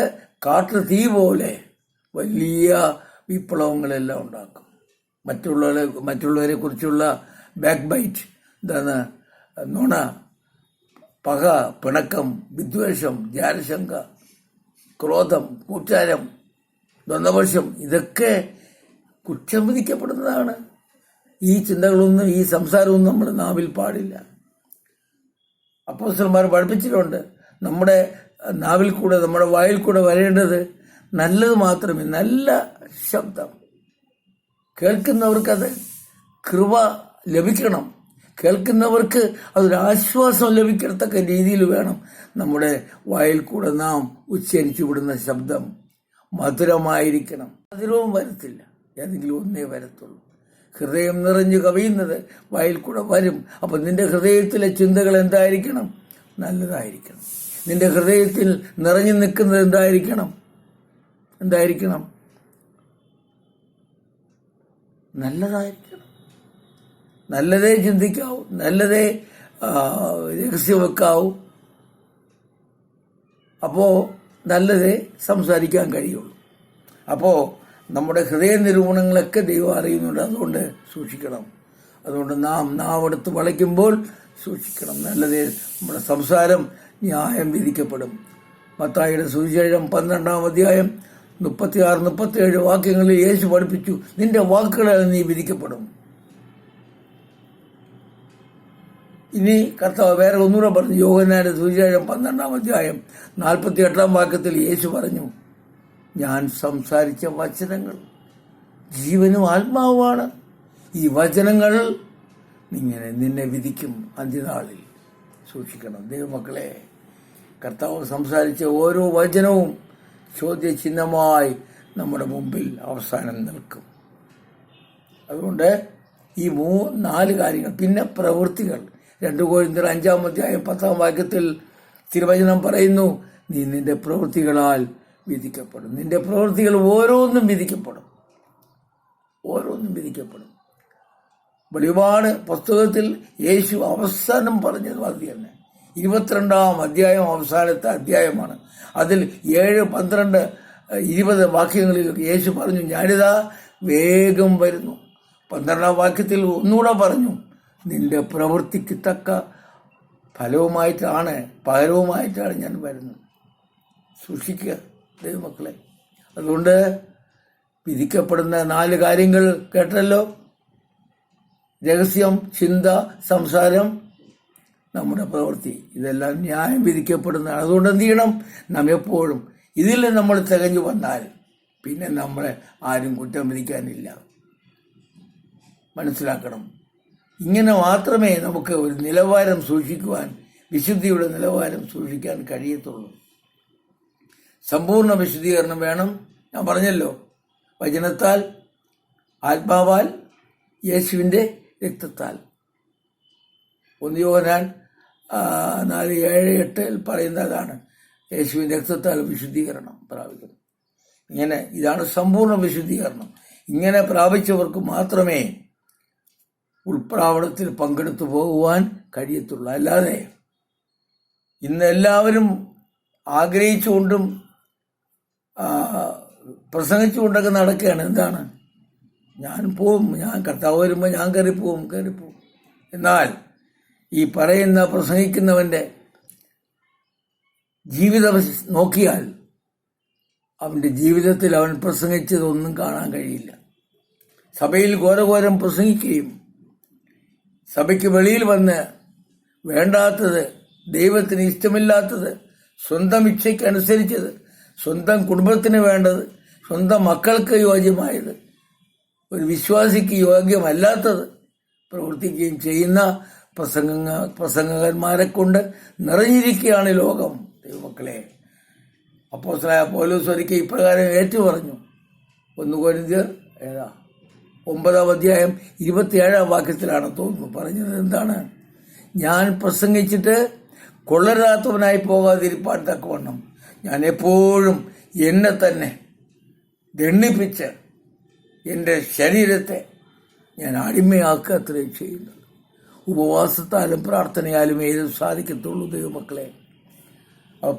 കാട്ടു തീ പോലെ വലിയ വിപ്ലവങ്ങളെല്ലാം ഉണ്ടാക്കും. മറ്റുള്ളവരെ കുറിച്ചുള്ള ബാക്ക് ബൈറ്റ്, എന്താണ്, നുണ, പക, പിണക്കം, വിദ്വേഷം, ജാരശങ്ക, ക്രോധം, കൂറ്റാരം, ദ്വന്ദ്വപക്ഷം, ഇതൊക്കെ കുറ്റം വിധിക്കപ്പെടുന്നതാണ്. ഈ ചിന്തകളൊന്നും, ഈ സംസാരമൊന്നും നമ്മുടെ നാവിൽ പാടില്ല. അപ്പോസ്തലന്മാർ പഠിപ്പിച്ചിട്ടുണ്ട്, നമ്മുടെ നാവിൽ കൂടെ, നമ്മുടെ വായിൽ കൂടെ വരേണ്ടത് നല്ലത് മാത്രമേ. നല്ല ശബ്ദം കേൾക്കുന്നവർക്കത് കൃപ ലഭിക്കണം. കേൾക്കുന്നവർക്ക് അതൊരു ആശ്വാസം ലഭിക്കത്തക്ക രീതിയിൽ വേണം നമ്മുടെ വായിൽ കൂടെ നാം ഉച്ചരിച്ചു വിടുന്ന ശബ്ദം. മധുരമായിരിക്കണം. മധുരവും വരത്തില്ല, ഏതെങ്കിലും ഒന്നേ വരത്തുള്ളൂ. ഹൃദയം നിറഞ്ഞു കവിയുന്നത് വായിൽ കൂടെ വരും. അപ്പം നിന്റെ ഹൃദയത്തിലെ ചിന്തകൾ എന്തായിരിക്കണം? നല്ലതായിരിക്കണം. നിന്റെ ഹൃദയത്തിൽ നിറഞ്ഞു നിൽക്കുന്നത് എന്തായിരിക്കണം? നല്ലതായിരിക്കണം. നല്ലതേ ചിന്തിക്കാവൂ, നല്ലതേ രഹസ്യം വെക്കാവൂ. അപ്പോൾ നല്ലതേ സംസാരിക്കാൻ കഴിയുള്ളൂ. അപ്പോൾ നമ്മുടെ ഹൃദയ നിരൂപണങ്ങളൊക്കെ ദൈവം അറിയുന്നുണ്ട്. അതുകൊണ്ട് സൂക്ഷിക്കണം. അതുകൊണ്ട് നാം നാവെടുത്ത് വളയ്ക്കുമ്പോൾ സൂക്ഷിക്കണം. നല്ലതേ നമ്മുടെ സംസാരം ന്യായം വിധിക്കപ്പെടും. മത്തായിയുടെ സുവിശേഷം 12-ാം അധ്യായം 36-37 വാക്യങ്ങളിൽ യേശു പഠിപ്പിച്ചു, നിന്റെ വാക്കുകളാൽ നീ വിധിക്കപ്പെടും. ഇനി കർത്താവ് വേറെ ഒന്നുകൂടെ പറഞ്ഞു. യോഹന്നാന്റെ സുവിശേഷം 12-ാം അധ്യായം 48-ാം വാക്യത്തിൽ യേശു പറഞ്ഞു, ഞാൻ സംസാരിച്ച വചനങ്ങൾ ജീവനും ആത്മാവുമാണ്. ഈ വചനങ്ങൾ നിന്നെ വിധിക്കും അന്ത്യനാളിൽ. സൂക്ഷിക്കണം ദൈവമക്കളെ. കർത്താവ് സംസാരിച്ച ഓരോ വചനവും ചോദ്യചിഹ്നമായി നമ്മുടെ മുമ്പിൽ അവസാനം നിൽക്കും. അതുകൊണ്ട് ഈ 4 കാര്യങ്ങൾ. പിന്നെ പ്രവൃത്തികൾ. 2 കൊരിന്ത്യർ 5-ാം അധ്യായം 10-ാം വാക്യത്തിൽ തിരുവചനം പറയുന്നു, നീ നിന്റെ പ്രവൃത്തികളാൽ വിധിക്കപ്പെടും. നിന്റെ പ്രവൃത്തികൾ ഓരോന്നും വിധിക്കപ്പെടും. വെളിപാട് പുസ്തകത്തിൽ യേശു അവസാനം പറഞ്ഞത് അത് തന്നെ. 22-ാം അധ്യായം അവസാനത്തെ അധ്യായമാണ്. അതിൽ 7, 12, 20 വാക്യങ്ങളിൽ യേശു പറഞ്ഞു, ഞാനിതാ വേഗം വരുന്നു. 12-ാം വാക്യത്തിൽ ഒന്നുകൂടെ പറഞ്ഞു, നിന്റെ പ്രവൃത്തിക്ക് തക്ക പകരവുമായിട്ടാണ് ഞാൻ വരുന്നത്. സൂക്ഷിക്കുക ദൈവമക്കളെ. അതുകൊണ്ട് വിധിക്കപ്പെടുന്ന 4 കാര്യങ്ങൾ കേട്ടല്ലോ. രഹസ്യം, ചിന്ത, സംസാരം, നമ്മുടെ പ്രവൃത്തി. ഇതെല്ലാം ന്യായം വിധിക്കപ്പെടുന്നതാണ്. അതുകൊണ്ട് എന്ത് ചെയ്യണം? നാം എപ്പോഴും ഇതിൽ നമ്മൾ തികഞ്ഞു വന്നാൽ പിന്നെ നമ്മളെ ആരും കുറ്റം വിധിക്കാനില്ല. മനസ്സിലാക്കണം. ഇങ്ങനെ മാത്രമേ നമുക്ക് ഒരു നിലവാരം സൂക്ഷിക്കുവാൻ, വിശുദ്ധിയുടെ നിലവാരം സൂക്ഷിക്കാൻ കഴിയത്തുള്ളൂ. സമ്പൂർണ്ണ വിശുദ്ധീകരണം വേണം. ഞാൻ പറഞ്ഞല്ലോ, വചനത്താൽ, ആത്മാവാൽ, യേശുവിൻ്റെ രക്തത്താൽ. 1 യോഹന്നാൻ 4:7-8 പറയുന്നതാണ് യേശുവിൻ്റെ രക്തത്താൽ വിശുദ്ധീകരണം പ്രാപിക്കുന്നത്. ഇതാണ് സമ്പൂർണ്ണ വിശുദ്ധീകരണം. ഇങ്ങനെ പ്രാപിച്ചവർക്ക് മാത്രമേ ഉൾപ്രാവണത്തിൽ പങ്കെടുത്തു പോകുവാൻ കഴിയത്തുള്ളൂ. അല്ലാതെ ഇന്ന് എല്ലാവരും ആഗ്രഹിച്ചുകൊണ്ടും പ്രസംഗിച്ചുകൊണ്ടൊക്കെ നടക്കുകയാണ്. എന്താണ്? ഞാൻ പോവും, ഞാൻ കർത്താവ് വരുമ്പോൾ ഞാൻ കയറിപ്പോവും. എന്നാൽ ഈ പറയുന്ന പ്രസംഗിക്കുന്നവൻ്റെ ജീവിതം നോക്കിയാൽ അവൻ്റെ ജീവിതത്തിൽ അവൻ പ്രസംഗിച്ചതൊന്നും കാണാൻ കഴിയില്ല. സഭയിൽ ഘോരഘോരം പ്രസംഗിക്കുകയും സഭയ്ക്ക് വെളിയിൽ വന്ന് വേണ്ടാത്തത്, ദൈവത്തിന് ഇഷ്ടമില്ലാത്തത്, സ്വന്തം ഇച്ഛയ്ക്കനുസരിച്ചത്, സ്വന്തം കുടുംബത്തിന് വേണ്ടത്, സ്വന്തം മക്കൾക്ക് യോഗ്യമായത്, ഒരു വിശ്വാസിക്ക് യോഗ്യമല്ലാത്തത് പ്രവർത്തിക്കുകയും ചെയ്യുന്ന പ്രസംഗകന്മാരെ കൊണ്ട് നിറഞ്ഞിരിക്കുകയാണ് ലോകം. ദൈവമക്കളെ, അപ്പോസ്തലനായ പൗലോസ് ഒരിക്കൽ ഇപ്രകാരം ഏറ്റുപറഞ്ഞു. 1 കൊരിന്ത്യർ 9:27 തോന്നുന്നു പറഞ്ഞത്. എന്താണ്? ഞാൻ പ്രസംഗിച്ചിട്ട് കൊള്ളരാത്തവനായി പോകാതിരിപ്പാൻ തക്കവണ്ണം ഞാൻ എപ്പോഴും എന്നെ തന്നെ ദണ്ഡിപ്പിച്ച് എൻ്റെ ശരീരത്തെ ഞാൻ അടിമയാക്കുക അത്രയും ചെയ്യുന്നത്. ഉപവാസത്താലും പ്രാർത്ഥനയാലും ഏത് സാധിക്കത്തുള്ളൂ. ദൈവമക്കളെ,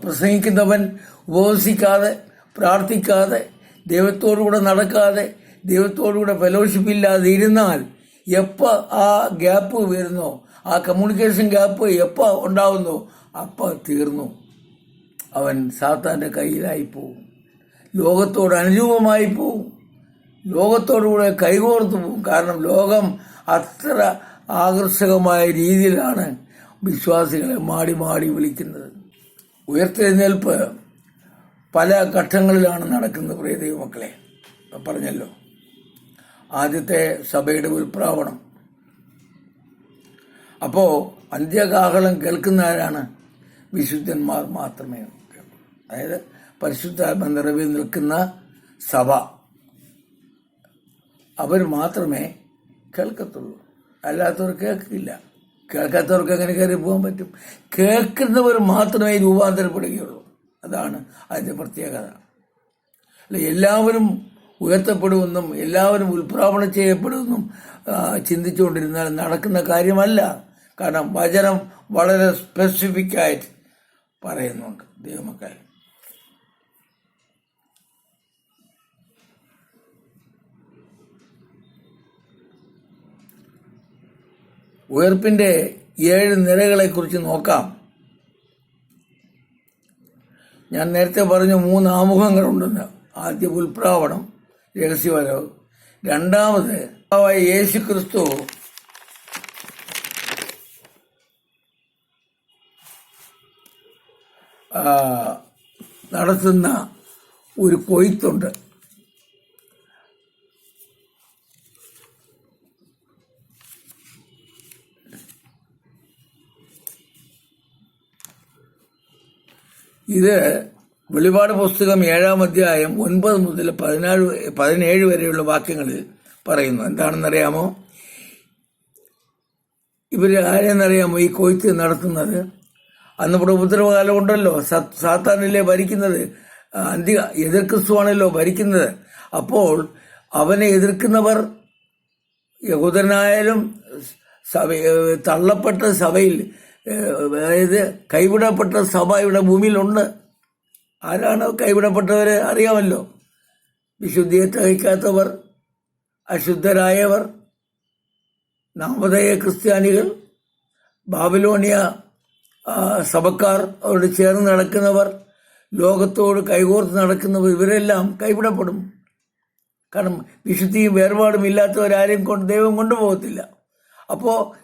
പ്രസംഗിക്കുന്നവൻ ഉപവസിക്കാതെ, പ്രാർത്ഥിക്കാതെ, ദൈവത്തോടുകൂടെ നടക്കാതെ, ദൈവത്തോടുകൂടെ ഫെലോഷിപ്പില്ലാതെ ഇരുന്നാൽ എപ്പോൾ ആ ഗ്യാപ്പ് വരുന്നോ, ആ കമ്മ്യൂണിക്കേഷൻ ഗ്യാപ്പ് എപ്പോൾ ഉണ്ടാവുന്നോ അപ്പോൾ തീർന്നു. അവൻ സാത്താൻ്റെ കയ്യിലായി പോവും. ലോകത്തോട് അനുരൂപമായി പോവും. ലോകത്തോടുകൂടെ കൈകോർത്ത് പോവും. കാരണം ലോകം അത്ര ആകർഷകമായ രീതിയിലാണ് വിശ്വാസികളെ മാടി മാടി വിളിക്കുന്നത്. ഉയർത്തെഴുന്നേൽപ്പ് പല ഘട്ടങ്ങളിലാണ് നടക്കുന്നത്. പ്രിയ ദൈവമക്കളെ, പറഞ്ഞല്ലോ, ആദ്യത്തെ സഭയുടെ ഉൽപ്രാവണം. അപ്പോൾ അന്ത്യകാഹളം കേൾക്കുന്നവരാണ് വിശുദ്ധന്മാർ മാത്രമേ. അതായത് പരിശുദ്ധാത്മ നിറവിൽ നിൽക്കുന്ന സഭ, അവർ മാത്രമേ കേൾക്കത്തുള്ളൂ. അല്ലാത്തവർ കേൾക്കില്ല. കേൾക്കാത്തവർക്ക് എങ്ങനെ കയറി പോകാൻ പറ്റും? കേൾക്കുന്നവർ മാത്രമേ രൂപാന്തരപ്പെടുകയുള്ളൂ. അതാണ് അതിൻ്റെ പ്രത്യേകത. അല്ല, എല്ലാവരും ഉയർത്തപ്പെടുമെന്നും എല്ലാവരും ഉൽപ്രാവണം ചെയ്യപ്പെടുമെന്നും ചിന്തിച്ചുകൊണ്ടിരുന്നാൽ നടക്കുന്ന കാര്യമല്ല. കാരണം വചനം വളരെ സ്പെസിഫിക്കായിട്ട് പറയുന്നുണ്ട്. ദൈവമക്കൾ, ഉയർപ്പിൻ്റെ 7 നിരകളെക്കുറിച്ച് നോക്കാം. ഞാൻ നേരത്തെ പറഞ്ഞു 3 ആമുഖങ്ങളുണ്ടെന്ന്. ആദ്യം ഉൽപ്രാവണം, രഹസ്യവരവ്. രണ്ടാമത് യേശു ക്രിസ്തു നടത്തുന്ന ഒരു കൊയ്ത്തുണ്ട്. ഇത് വെളിപാട് പുസ്തകം 7-ാം അധ്യായം 9 മുതൽ 17 വരെയുള്ള വാക്യങ്ങളിൽ പറയുന്നു. എന്താണെന്നറിയാമോ? ഇവർ ആരെന്നറിയാമോ ഈ കൊയ്ത്ത് നടത്തുന്നത്? അന്നിവിടെ ഉപദ്രവകാലം ഉണ്ടല്ലോ. സാത്താനല്ലേ ഭരിക്കുന്നത്? എതിർ ക്രിസ്തുവാണല്ലോ ഭരിക്കുന്നത്. അപ്പോൾ അവനെ എതിർക്കുന്നവർ യഹൂദനായാലും തള്ളപ്പെട്ട സഭയിൽ, അതായത് കൈവിടപ്പെട്ട സഭ ഇവിടെ ഭൂമിയിലുണ്ട്. ആരാണ് കൈവിടപ്പെട്ടവർ? അറിയാമല്ലോ. വിശുദ്ധിയെ തകയ്ക്കാത്തവർ, അശുദ്ധരായവർ, നാമധേയ ക്രിസ്ത്യാനികൾ, ബാബിലോണിയ സഭക്കാർ, അവരോട് ചേർന്ന് നടക്കുന്നവർ, ലോകത്തോട് കൈകോർത്ത് നടക്കുന്നവർ, ഇവരെല്ലാം കൈവിടപ്പെടും. കാരണം വിശുദ്ധിയും വേർപാടും ഇല്ലാത്തവരാരെയും ദൈവം കൊണ്ടുപോകത്തില്ല. അപ്പോൾ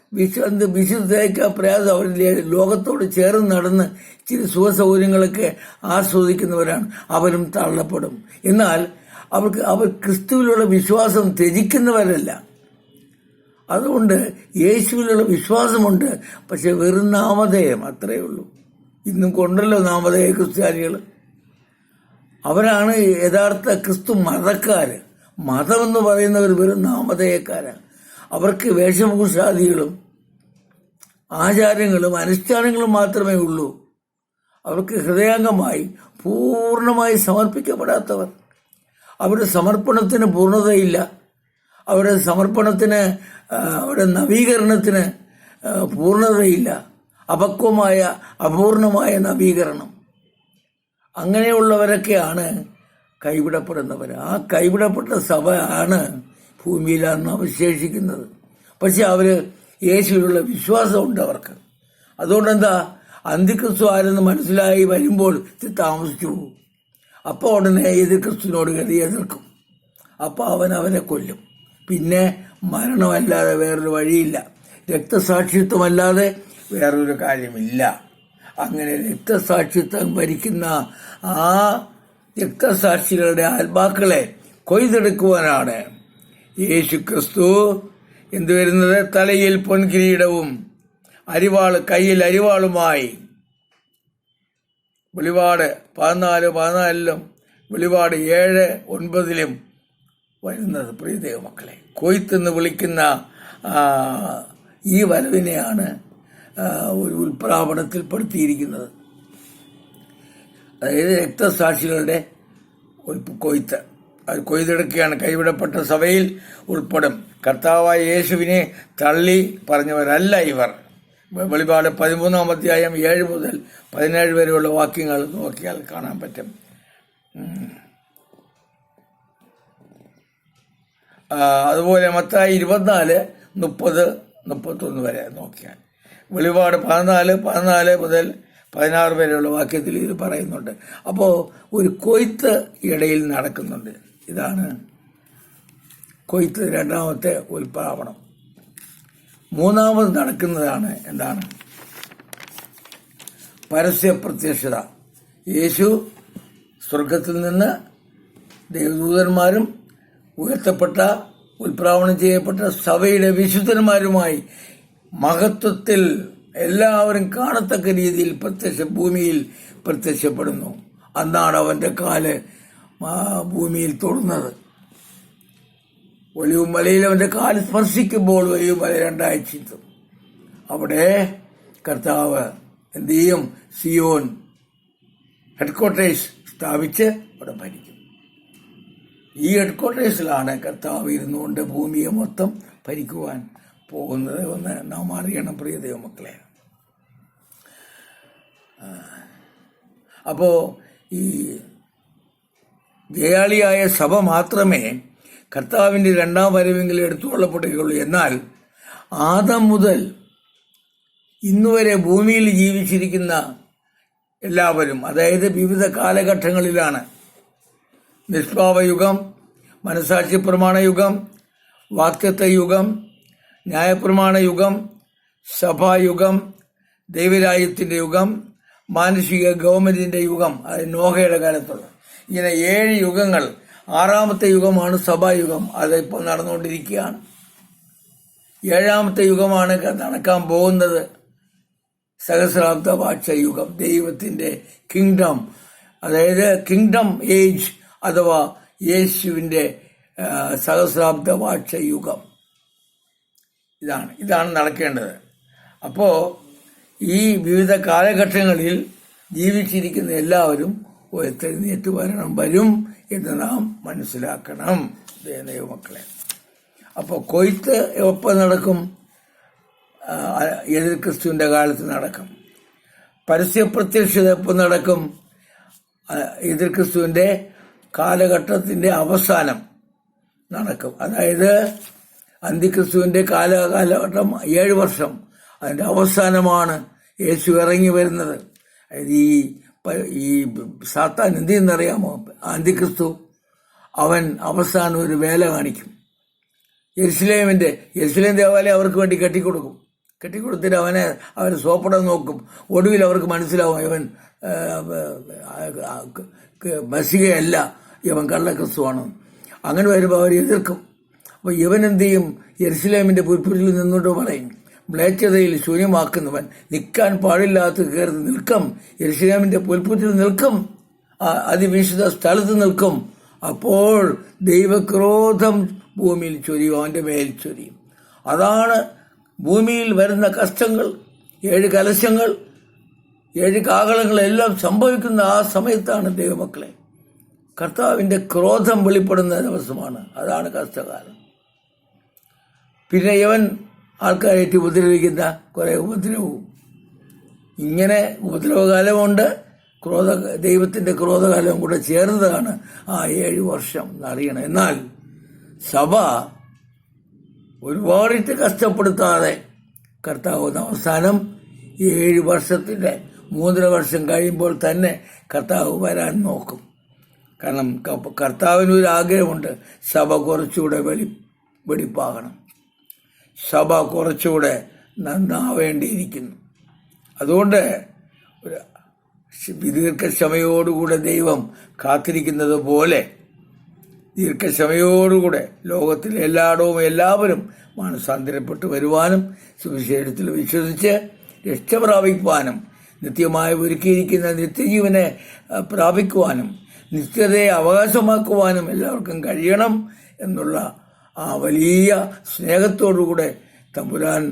വിശുദ്ധയ്ക്ക് പ്രയാസം അവരിലെ ലോകത്തോട് ചേർന്ന് നടന്ന് ഇച്ചിരി സുഖസൗകര്യങ്ങളൊക്കെ ആസ്വദിക്കുന്നവരാണ്. അവരും തള്ളപ്പെടും. എന്നാൽ അവർ ക്രിസ്തുവിലുള്ള വിശ്വാസം ത്യജിക്കുന്നവരല്ല. അതുകൊണ്ട് യേശുവിലുള്ള വിശ്വാസമുണ്ട്, പക്ഷെ വെറും നാമധേയം, അത്രയേ ഉള്ളൂ. ഇന്നും കൊണ്ടല്ലോ നാമധേയ ക്രിസ്ത്യാനികൾ. അവരാണ് യഥാർത്ഥ ക്രിസ്തു മതക്കാര്. മതമെന്ന് പറയുന്നവർ വെറും നാമധേയക്കാരാണ്. അവർക്ക് വേഷഭൂഷാദികളും ആചാരങ്ങളും അനുഷ്ഠാനങ്ങളും മാത്രമേ ഉള്ളൂ. അവർക്ക് ഹൃദയാംഗമായി പൂർണ്ണമായി സമർപ്പിക്കപ്പെടാത്തവർ. അവരുടെ സമർപ്പണത്തിന് പൂർണ്ണതയില്ല. അവരുടെ സമർപ്പണത്തിന്, അവരുടെ നവീകരണത്തിന് പൂർണ്ണതയില്ല. അപക്വമായ അപൂർണമായ നവീകരണം. അങ്ങനെയുള്ളവരൊക്കെയാണ് കൈവിടപ്പെടുന്നവർ. ആ കൈവിടപ്പെട്ട സഭ ആണ് ഭൂമിയിൽ അന്ന് അവശേഷിക്കുന്നത്. പക്ഷെ അവര് യേശുവിലുള്ള വിശ്വാസമുണ്ട് അവർക്ക്. അതുകൊണ്ടെന്താ, അന്തിക്രിസ്തു ആരെന്ന് മനസ്സിലായി വരുമ്പോൾ താമസിച്ചു പോകും. അപ്പോൾ ഉടനെ എതിർക്രിസ്തുവിനോട് കരുതി എതിർക്കും. അപ്പോൾ അവനെ കൊല്ലും. പിന്നെ മരണമല്ലാതെ വേറൊരു വഴിയില്ല. രക്തസാക്ഷിത്വമല്ലാതെ വേറൊരു കാര്യമില്ല. അങ്ങനെ രക്തസാക്ഷിത്വം ഭരിക്കുന്ന ആ രക്തസാക്ഷികളുടെ ആത്മാക്കളെ കൊയ്തെടുക്കുവാനാണ് യേശു ക്രിസ്തു എന്തുവരുന്നത്? തലയിൽ പൊൻകിരീടവും കയ്യിൽ അരിവാളുമായി. വെളിപാട് 14:14 വെളിപാട് 7:9 വരുന്നത്. പ്രിയ ദൈവമക്കളെ, കൊയ്ത്തെന്ന് വിളിക്കുന്ന ഈ വരവിനെയാണ് ഒരു ഉൽപ്രാപണത്തിൽപ്പെടുത്തിയിരിക്കുന്നത്. അതായത് രക്തസാക്ഷികളുടെ കൊയ്ത്ത്. അത് കൊയ്തെടുക്കുകയാണ്. കൈവിടപ്പെട്ട സഭയിൽ ഉൾപ്പെടും. കർത്താവായ യേശുവിനെ തള്ളി പറഞ്ഞവരല്ല ഇവർ. വെളിപാട് 13-ാം 7 മുതൽ 17 വരെയുള്ള വാക്യങ്ങൾ നോക്കിയാൽ കാണാൻ പറ്റും. അതുപോലെ മത്തായി 24:30-31 വരെ നോക്കിയാൽ വെളിപാട് 14 മുതൽ 16 വരെയുള്ള വാക്യത്തിൽ ഇത് പറയുന്നുണ്ട്. അപ്പോൾ ഒരു കൊയ്ത്ത് ഇടയിൽ നടക്കുന്നുണ്ട്. ഇതാണ് കൊയ്ത്ത്, രണ്ടാമത്തെ ഉൽപ്രാവണം. മൂന്നാമത് നടക്കുന്നതാണ് എന്താണ്? പരസ്യ പ്രത്യക്ഷത. യേശു സ്വർഗത്തിൽ നിന്ന് ദേവദൂതന്മാരും ഉയർത്തപ്പെട്ട ഉൽപ്രാവണം ചെയ്യപ്പെട്ട സഭയുടെ വിശുദ്ധന്മാരുമായി മഹത്വത്തിൽ എല്ലാവരും കാണത്തക്ക രീതിയിൽ ഭൂമിയിൽ പ്രത്യക്ഷപ്പെടുന്നു. അന്നാണ് അവന്റെ കാല് ഭൂമിയിൽ തൊടുന്നത്. ഒലിവ് മലയിൽ അവന്റെ കാല് സ്പർശിക്കുമ്പോൾ ഒലിവ് മല രണ്ടായി ചിന്തും. അവിടെ കർത്താവ് എന്ത് ചെയ്യും? സിയോൻ ഹെഡ്ക്വാർട്ടേഴ്സ് സ്ഥാപിച്ച് അവിടെ ഭരിക്കും. ഈ ഹെഡ്ക്വാർട്ടേഴ്സിലാണ് കർത്താവ് ഇരുന്നുകൊണ്ട് ഭൂമിയെ മൊത്തം ഭരിക്കുവാൻ പോകുന്നത് എന്ന് നാം അറിയണം, പ്രിയ ദൈവമക്കളെ. അപ്പോ ഈ ജയാളിയായ സഭ മാത്രമേ കർത്താവിന്റെ രണ്ടാം വരവെങ്കിൽ എടുത്തുകൊള്ളപ്പെടുകയുള്ളൂ. എന്നാൽ ആദം മുതൽ ഇന്നുവരെ ഭൂമിയിൽ ജീവിച്ചിരിക്കുന്ന എല്ലാവരും, അതായത് വിവിധ കാലഘട്ടങ്ങളിലാണ്, നിഷ്പാപയുഗം, മനസാക്ഷി പ്രമാണ യുഗം, വാക്തത്വ യുഗം, ന്യായപ്രമാണ യുഗം, സഭായുഗം, ദൈവരാജ്യത്തിന്റെ യുഗം, മാനുഷിക ഗവൺമെന്റിന്റെ യുഗം, അത് നോഹയുടെ കാലത്തുള്ള, ഇങ്ങനെ 7 യുഗങ്ങൾ. 6ാമത്തെ യുഗമാണ് സഭായുഗം. അതിപ്പോൾ നടന്നുകൊണ്ടിരിക്കുകയാണ്. 7ാമത്തെ യുഗമാണ് നടക്കാൻ പോകുന്നത്, സഹസ്രാബ്ദ വാഴ്ച യുഗം, ദൈവത്തിന്റെ കിങ്ഡം, അതായത് കിങ്ഡം ഏജ് അഥവാ യേശുവിന്റെ സഹസ്രാബ്ദ വാഴ്ച യുഗം. ഇതാണ് നടക്കേണ്ടത്. അപ്പോ ഈ വിവിധ കാലഘട്ടങ്ങളിൽ ജീവിച്ചിരിക്കുന്ന എല്ലാവരും ഉയർത്തെഴുന്നേറ്റ് വരും എന്ന് നാം മനസ്സിലാക്കണം, ദൈവമക്കളെ. അപ്പോൾ കൊയ്ത്ത് എപ്പോൾ നടക്കും? എതിർ ക്രിസ്തുവിന്റെ കാലത്ത് നടക്കും. പരസ്യപ്രത്യക്ഷത എപ്പോൾ നടക്കും? എതിർ ക്രിസ്തുവിന്റെ കാലഘട്ടത്തിന്റെ അവസാനം നടക്കും. അതായത് അന്തിക്രിസ്തുവിന്റെ കാലഘട്ടം 7 വർഷം, അതിന്റെ അവസാനമാണ് യേശു ഇറങ്ങി വരുന്നത്. ഈ സാത്താൻ എന്ത് ചെയ്യുന്നറിയാമോ? അന്തിക്രിസ്തു അവൻ അവസാനം ഒരു വേല കാണിക്കും. യെരുശലേം ദേവാലയം അവർക്ക് വേണ്ടി കെട്ടിക്കൊടുത്തിട്ട് അവനെ സോപ്പിടാൻ നോക്കും. ഒടുവിൽ അവർക്ക് മനസ്സിലാവും ഇവൻ മസികയല്ല, ഇവൻ കള്ളക്രിസ്തുവാണ്. അങ്ങനെ വരുമ്പോൾ അവർ എതിർക്കും. അപ്പോൾ ഇവൻ എന്ത് ചെയ്യും? യെരുശലേമിന്റെ പുൽപ്പുറ്റിൽ നിന്നുകൊണ്ട് പറയും, മ്ലേച്ഛതയിൽ ശൂന്യമാക്കുന്നവൻ നിൽക്കാൻ പാടില്ലാത്ത കയറി നിൽക്കും, യെരുശലേമിന്റെ പുൽപ്പുറ്റിൽ നിൽക്കും, അതിവിശുദ്ധ സ്ഥലത്ത് നിൽക്കും. അപ്പോൾ ദൈവക്രോധം ഭൂമിയിൽ ചൊരിയും, അവന്റെ മേൽ ചൊരിയും. അതാണ് ഭൂമിയിൽ വരുന്ന കഷ്ടങ്ങൾ, 7 കലശങ്ങൾ, 7 കാഹളങ്ങളെല്ലാം സംഭവിക്കുന്ന ആ സമയത്താണ് ദൈവമക്കളെ. കർത്താവിന്റെ ക്രോധം വെളിപ്പെടുന്ന ദിവസമാണ്. അതാണ് കഷ്ടകാലം. പിന്നെ ഇവൻ ആൾക്കാരായിട്ട് ഉപദ്രവിക്കുന്ന കുറെ ഉപദ്രവവും. ഇങ്ങനെ ഉപദ്രവകാലമുണ്ട്, ദൈവത്തിന്റെ ക്രോധകാലം കൂടെ ചേർന്നതാണ് ആ 7 വർഷം എന്നറിയണം. എന്നാൽ സഭ ഒരുപാടിട്ട് കഷ്ടപ്പെടുത്താതെ കർത്താവ് അവസാനം 7 വർഷത്തിന്റെ 3.5 വർഷം കഴിയുമ്പോൾ തന്നെ കർത്താവ് വരാൻ നോക്കും. കാരണം കർത്താവിനൊരു ആഗ്രഹമുണ്ട്, സഭ കുറച്ചുകൂടെ വെടിപ്പാകണം, സഭ കുറച്ചുകൂടെ നന്നാവേണ്ടിയിരിക്കുന്നു. അതുകൊണ്ട് ഒരു ദീർഘക്ഷമയോടുകൂടെ ദൈവം കാത്തിരിക്കുന്നത് പോലെ ദീർഘക്ഷമയോടുകൂടെ ലോകത്തിൽ എല്ലാവരും മാനസാന്തരപ്പെട്ട് വരുവാനും സുവിശേഷത്തിൽ വിശ്വസിച്ച് രക്ഷ പ്രാപിക്കുവാനും നിത്യമായി ഒരുക്കിയിരിക്കുന്ന നിത്യജീവനെ പ്രാപിക്കുവാനും നിത്യതയെ അവകാശമാക്കുവാനും എല്ലാവർക്കും കഴിയണം എന്നുള്ള ആ വലിയ സ്നേഹത്തോടുകൂടെ തമ്പുരാൻ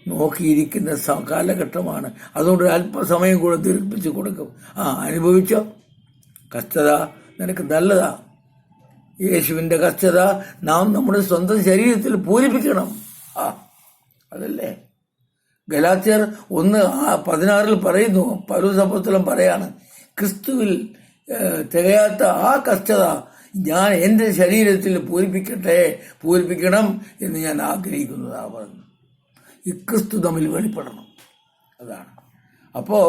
നോക്കിയിരിക്കുന്ന കാലഘട്ടമാണ്. അതുകൊണ്ട് അല്പസമയം കൂടെ ദീർഘിപ്പിച്ച് കൊടുക്കും. അനുഭവിച്ചോ, കഷ്ടത നിനക്ക് നല്ലതാ. യേശുവിന്റെ കഷ്ടത നാം നമ്മുടെ സ്വന്തം ശരീരത്തിൽ പൂരിപ്പിക്കണം. അതല്ലേ ഗലാത്യർ 1:16 പറയുന്നു. പൗലോസ് അപ്പോസ്തലൻ പറയാണ്, ക്രിസ്തുവിൽ തികയാത്ത ആ കഷ്ടത ഞാൻ എൻ്റെ ശരീരത്തിൽ പൂരിപ്പിക്കണം എന്ന് ഞാൻ ആഗ്രഹിക്കുന്നതാ പറഞ്ഞു. ഈ ക്രിസ്തു തമ്മിൽ വെളിപ്പെടണം. അതാണ്. അപ്പോ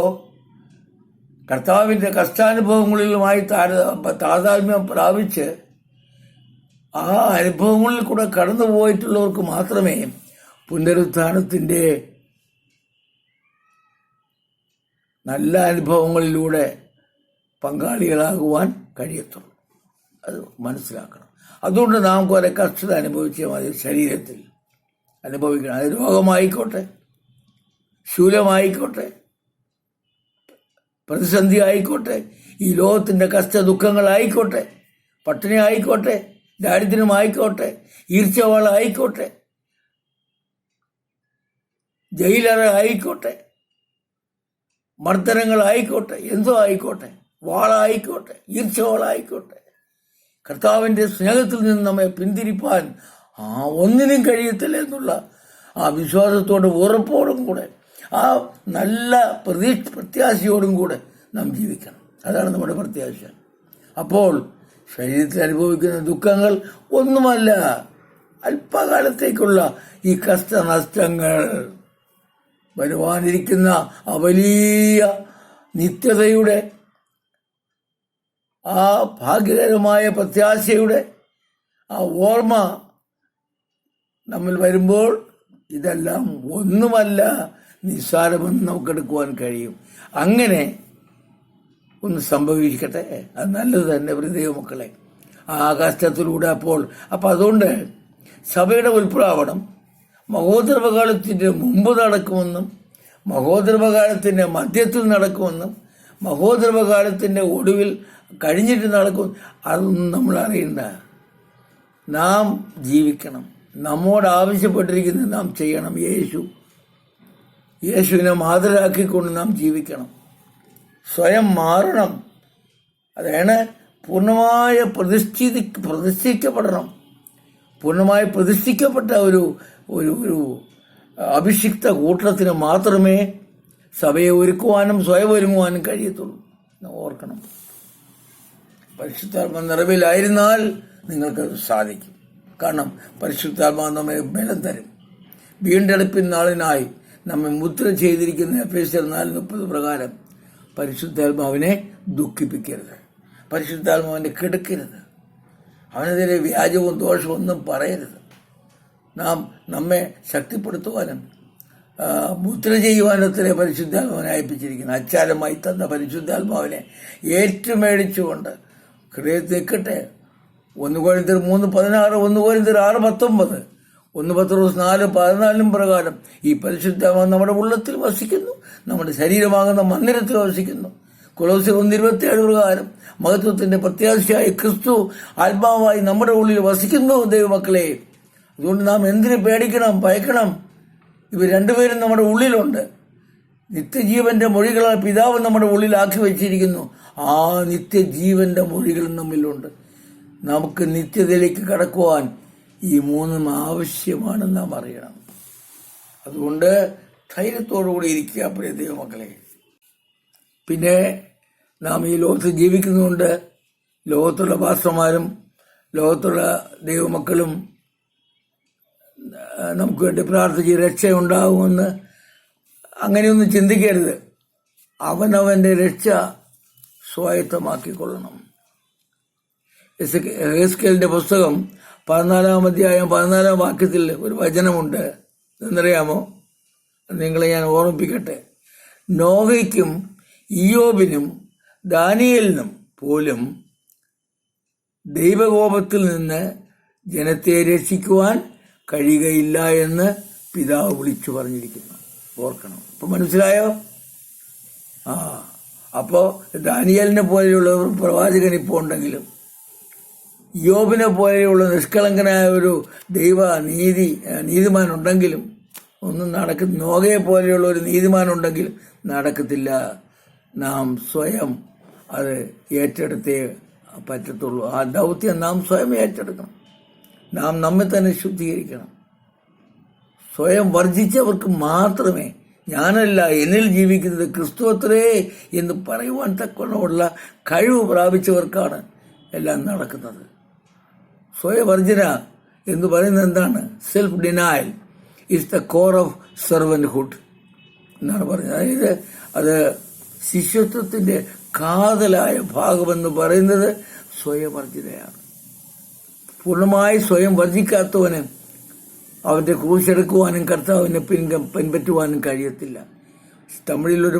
കർത്താവിന്റെ കഷ്ടാനുഭവങ്ങളിലുമായി താതാത്മ്യം പ്രാപിച്ച് ആ അനുഭവങ്ങളിൽ കൂടെ കടന്നുപോയിട്ടുള്ളവർക്ക് മാത്രമേ പുനരുത്ഥാനത്തിന്റെ നല്ല അനുഭവങ്ങളിലൂടെ പങ്കാളികളാകുവാൻ കഴിയത്തുള്ളൂ. അത് മനസ്സിലാക്കണം. അതുകൊണ്ട് നാം കുറെ കഷ്ടത അനുഭവിച്ചാൽ മതി. ശരീരത്തിൽ അനുഭവിക്കണം. അത് രോഗമായിക്കോട്ടെ, ശൂലമായിക്കോട്ടെ, പ്രതിസന്ധി ആയിക്കോട്ടെ, ഈ ലോകത്തിന്റെ കഷ്ട ദുഃഖങ്ങളായിക്കോട്ടെ, പട്ടിണി ആയിക്കോട്ടെ, ദാരിദ്ര്യമായിക്കോട്ടെ, ഈർച്ചവാളായിക്കോട്ടെ, ജയിലറ ആയിക്കോട്ടെ, മർദ്ദനങ്ങളായിക്കോട്ടെ, എന്തോ ആയിക്കോട്ടെ, വാളായിക്കോട്ടെ, ഈർച്ചവാളായിക്കോട്ടെ, കർത്താവിന്റെ സ്നേഹത്തിൽ നിന്ന് നമ്മെ പിന്തിരിപ്പാൻ ഒന്നിനും കഴിയത്തില്ല എന്നുള്ള ആ വിശ്വാസത്തോടും ഉറപ്പോടും കൂടെ ആ നല്ല പ്രത്യാശയോടും കൂടെ നാം ജീവിക്കണം. അതാണ് നമ്മുടെ പ്രത്യാശ. അപ്പോൾ ശരീരത്തിൽ അനുഭവിക്കുന്ന ദുഃഖങ്ങൾ ഒന്നുമല്ല, അല്പകാലത്തേക്കുള്ള ഈ കഷ്ടനഷ്ടങ്ങൾ. വരുവാനിരിക്കുന്ന ആ വലിയ നിത്യതയുടെ ആ ഭാഗ്യകരമായ പ്രത്യാശയുടെ ആ ഓർമ്മ നമ്മൾ വരുമ്പോൾ ഇതെല്ലാം ഒന്നുമല്ല, നിസ്സാരമെന്ന് നമുക്കെടുക്കുവാൻ കഴിയും. അങ്ങനെ ഒന്ന് സംഭവിക്കട്ടെ, അത് നല്ലത് തന്നെ ദൈവമക്കളെ. ആ കഷ്ടത്തിലൂടെ അപ്പോൾ അതുകൊണ്ട് സഭയുടെ ഉൾപ്രാവണം മഹോദരവകാലത്തിന്റെ മുമ്പ് നടക്കുമെന്നും മഹോദരവകാലത്തിന്റെ മധ്യത്തിൽ നടക്കുമെന്നും മഹോദരവകാലത്തിന്റെ ഒടുവിൽ കഴിഞ്ഞിട്ട് നടക്കും, അതൊന്നും നമ്മൾ അറിയണ്ട. നാം ജീവിക്കണം. നമ്മോട് ആവശ്യപ്പെട്ടിരിക്കുന്നത് നാം ചെയ്യണം. യേശുവിനെ മാതൃകയാക്കിക്കൊണ്ട് നാം ജീവിക്കണം. സ്വയം മാറണം. അതാണ് പൂർണ്ണമായ പ്രതിഷ്ഠിക്കപ്പെടണം. പൂർണ്ണമായി പ്രതിഷ്ഠിക്കപ്പെട്ട ഒരു അഭിഷിക്ത കൂട്ടത്തിന് മാത്രമേ സഭയെ ഒരുക്കുവാനും സ്വയം ഒരുങ്ങുവാനും കഴിയത്തുള്ളൂ. ഓർക്കണം. പരിശുദ്ധാത്മ നിറവിലായിരുന്നാൽ നിങ്ങൾക്കത് സാധിക്കും. കാരണം പരിശുദ്ധാത്മാവ് നമ്മെ ബലം തരും. വീണ്ടെടുപ്പിൻ നാളിനായി നമ്മെ മുദ്ര ചെയ്തിരിക്കുന്ന എഫേസ്യർ 4:30 പ്രകാരം പരിശുദ്ധാത്മാവിനെ ദുഃഖിപ്പിക്കരുത്, പരിശുദ്ധാത്മാവിനെ കെടുക്കരുത്. അവനെതിരെ വ്യാജവും ദോഷവും ഒന്നും പറയരുത്. നാം നമ്മെ ശക്തിപ്പെടുത്തുവാനും മുദ്ര ചെയ്യുവാനത്തിലെ പരിശുദ്ധാത്മാവിനെ അയപ്പിച്ചിരിക്കുന്നു. അച്ചാരമായി തന്ന പരിശുദ്ധാത്മാവിനെ ഏറ്റുമേടിച്ചുകൊണ്ട് ഹൃദയത്തിൽ നിൽക്കട്ടെ. 1 കൊരിന്ത്യർ 3:16, 1 കൊരിന്ത്യർ 6:19, 1 പത്രോസ് 4:14 പ്രകാരം ഈ പരിശുദ്ധാത്മാവ് നമ്മുടെ ഉള്ളത്തിൽ വസിക്കുന്നു, നമ്മുടെ ശരീരമാകുന്ന മന്ദിരത്തിൽ വസിക്കുന്നു. കൊലോസ്യർ 1:27 പ്രകാരം മഹത്വത്തിന്റെ പ്രത്യാശയായി ക്രിസ്തു ആത്മാവായി നമ്മുടെ ഉള്ളിൽ വസിക്കുന്നു. ദൈവമക്കളെ, അതുകൊണ്ട് നാം എന്തിനു പേടിക്കണം, ഭയക്കണം? ഇവർ രണ്ടുപേരും നമ്മുടെ ഉള്ളിലുണ്ട്. നിത്യജീവന്റെ മൊഴികളാൽ പിതാവ് നമ്മുടെ ഉള്ളിലാക്കി വെച്ചിരിക്കുന്നു. ആ നിത്യജീവന്റെ മൊഴികൾ നമ്മിലുണ്ട്. നമുക്ക് നിത്യതയിലേക്ക് കടക്കുവാൻ ഈ 3 ആവശ്യമാണെന്ന് നാം അറിയണം. അതുകൊണ്ട് ധൈര്യത്തോടുകൂടി ഇരിക്കുക പ്രിയ ദൈവമക്കളെ. പിന്നെ നാം ഈ ലോകത്ത് ജീവിക്കുന്നുണ്ട്. ലോകത്തുള്ള പാസ്റ്റർമാരും ലോകത്തുള്ള ദൈവമക്കളും നമുക്ക് വേണ്ടി പ്രാർത്ഥിച്ച് രക്ഷയുണ്ടാകുമെന്ന് അങ്ങനെയൊന്നും ചിന്തിക്കരുത്. അവനവന്റെ രക്ഷ സ്വായത്തമാക്കിക്കൊള്ളണം. എഹെസ്കേലിന്റെ പുസ്തകം 14-ാം അധ്യായം 14-ാം വാക്യത്തിൽ ഒരു വചനമുണ്ട്. എന്നറിയാമോ? നിങ്ങളെ ഞാൻ ഓർമ്മിപ്പിക്കട്ടെ. നോഹയ്ക്കും ഇയ്യോബിനും ദാനിയേലിനും പോലും ദൈവകോപത്തിൽ നിന്ന് ജനത്തെ രക്ഷിക്കുവാൻ കഴിയുകയില്ല എന്ന് പിതാവ് വിളിച്ചു പറഞ്ഞിരിക്കുന്നു. ഓർക്കണം. അപ്പൊ മനസ്സിലായോ? അപ്പോ ദാനിയേലിനെ പോലെയുള്ള ഒരു പ്രവാചകൻ ഇപ്പോൾ ഉണ്ടെങ്കിലും യോബിനെ പോലെയുള്ള നിഷ്കളങ്കനായ ഒരു നീതിമാൻ ഉണ്ടെങ്കിലും ഒന്നും നോഹയെ പോലെയുള്ള ഒരു നീതിമാൻ ഉണ്ടെങ്കിലും നടക്കത്തില്ല. നാം സ്വയം അത് ഏറ്റെടുത്തേ പറ്റത്തുള്ളൂ. ആ ദൗത്യം നാം സ്വയം ഏറ്റെടുക്കണം. നാം നമ്മെ തന്നെ ശുദ്ധീകരിക്കണം. സ്വയം വർജിച്ചവർക്ക് മാത്രമേ ഞാനല്ല എന്നിൽ ജീവിക്കുന്നത് ക്രിസ്തുവത്രേ എന്ന് പറയുവാൻ തക്കവണ്ണമുള്ള കഴിവ് പ്രാപിച്ചവർക്കാണ് എല്ലാം നടക്കുന്നത്. സ്വയവർജന എന്ന് പറയുന്നത് എന്താണ്? Self denial is the core of servanthood എന്നാണ് പറഞ്ഞത്. അതായത് അത് ശിഷ്യത്വത്തിന്റെ കാതലായ ഭാഗമെന്ന് പറയുന്നത് സ്വയവർജിതയാണ്. പൂർണ്ണമായി സ്വയം വർജിക്കാത്തവന് അവന്റെ ക്രൂശെടുക്കുവാനും കർത്താവിനെ പിൻപറ്റുവാനും കഴിയത്തില്ല. തമിഴിലൊരു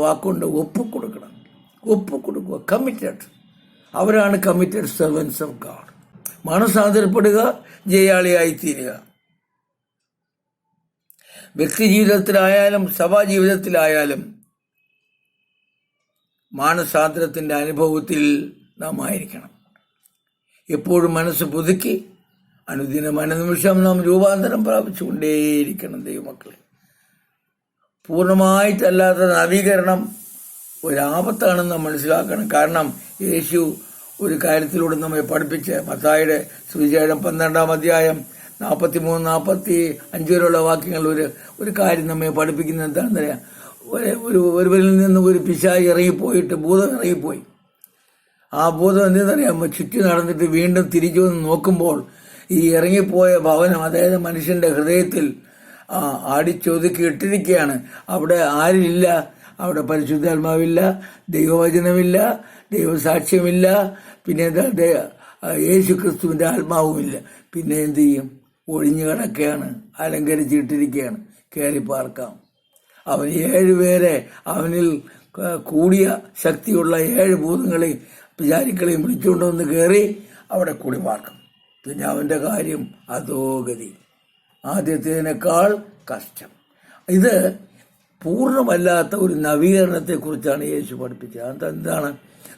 വാക്കുണ്ട്, ഒപ്പുകൊടുക്കണം. ഒപ്പുകൊടുക്കുക, കമ്മിറ്റഡ്. അവരാണ് കമ്മിറ്റഡ് സെർവൻസ് ഓഫ് ഗാഡ്. മനസാന്തരപ്പെടുക, ജയാളിയായി തീരുക. വ്യക്തി ജീവിതത്തിലായാലും സഭാ ജീവിതത്തിലായാലും മാനസാന്തരത്തിന്റെ അനുഭവത്തിൽ നാം ആയിരിക്കണം. എപ്പോഴും മനസ്സ് പുതുക്കി അനുദിനം അനുനിമിഷം നാം രൂപാന്തരം പ്രാപിച്ചുകൊണ്ടേയിരിക്കണം. ദൈവമക്കളെ, പൂർണ്ണമായിട്ടല്ലാത്ത നവീകരണം ഒരാപത്താണെന്ന് നാം മനസ്സിലാക്കണം. കാരണം യേശു ഒരു കാര്യത്തിലൂടെ നമ്മെ പഠിപ്പിച്ച് മത്തായിയുടെ സുവിശേഷം 12-ാം അധ്യായം 43-45 വരെയുള്ള വാക്യങ്ങൾ ഒരു കാര്യം നമ്മെ പഠിപ്പിക്കുന്നത് എന്താണെന്ന് പറയാം. ഒരുവരിൽ നിന്ന് ഒരു പിശാച് ഇറങ്ങിപ്പോയിട്ട് ഭൂതം ഇറങ്ങിപ്പോയി. ആ ഭൂതം എന്തെന്നറിയാമോ? ചുറ്റി നടന്നിട്ട് വീണ്ടും തിരിച്ചു വന്ന് നോക്കുമ്പോൾ ഈ ഇറങ്ങിപ്പോയ ഭവനം, അതായത് മനുഷ്യന്റെ ഹൃദയത്തിൽ ആടിച്ചൊതുക്കി ഇട്ടിരിക്കുകയാണ്. അവിടെ ആരില്ല? അവിടെ പരിശുദ്ധാത്മാവില്ല, ദൈവവചനമില്ല, ദൈവസാക്ഷ്യമില്ല, പിന്നെ യേശു ക്രിസ്തുവിന്റെ ആത്മാവുമില്ല. പിന്നെ എന്ത് ചെയ്യും? ഒഴിഞ്ഞു കിടക്കുകയാണ്, അലങ്കരിച്ചിട്ടിരിക്കുകയാണ്. കയറി പാർക്കാം. അവൻ 7 പേരെ, അവനിൽ കൂടിയ ശക്തിയുള്ള 7 ഭൂതങ്ങളെയും പിശാചുക്കളെയും വിളിച്ചുകൊണ്ടുവന്ന് കയറി അവിടെ കൂടി പാർക്കും. പിന്നെ അവന്റെ കാര്യം അധോഗതി, ആദ്യത്തേതിനേക്കാൾ കഷ്ടം. ഇത് പൂർണ്ണമല്ലാത്ത ഒരു നവീകരണത്തെ കുറിച്ചാണ് യേശു പഠിപ്പിച്ചത്. അതെന്താണ്?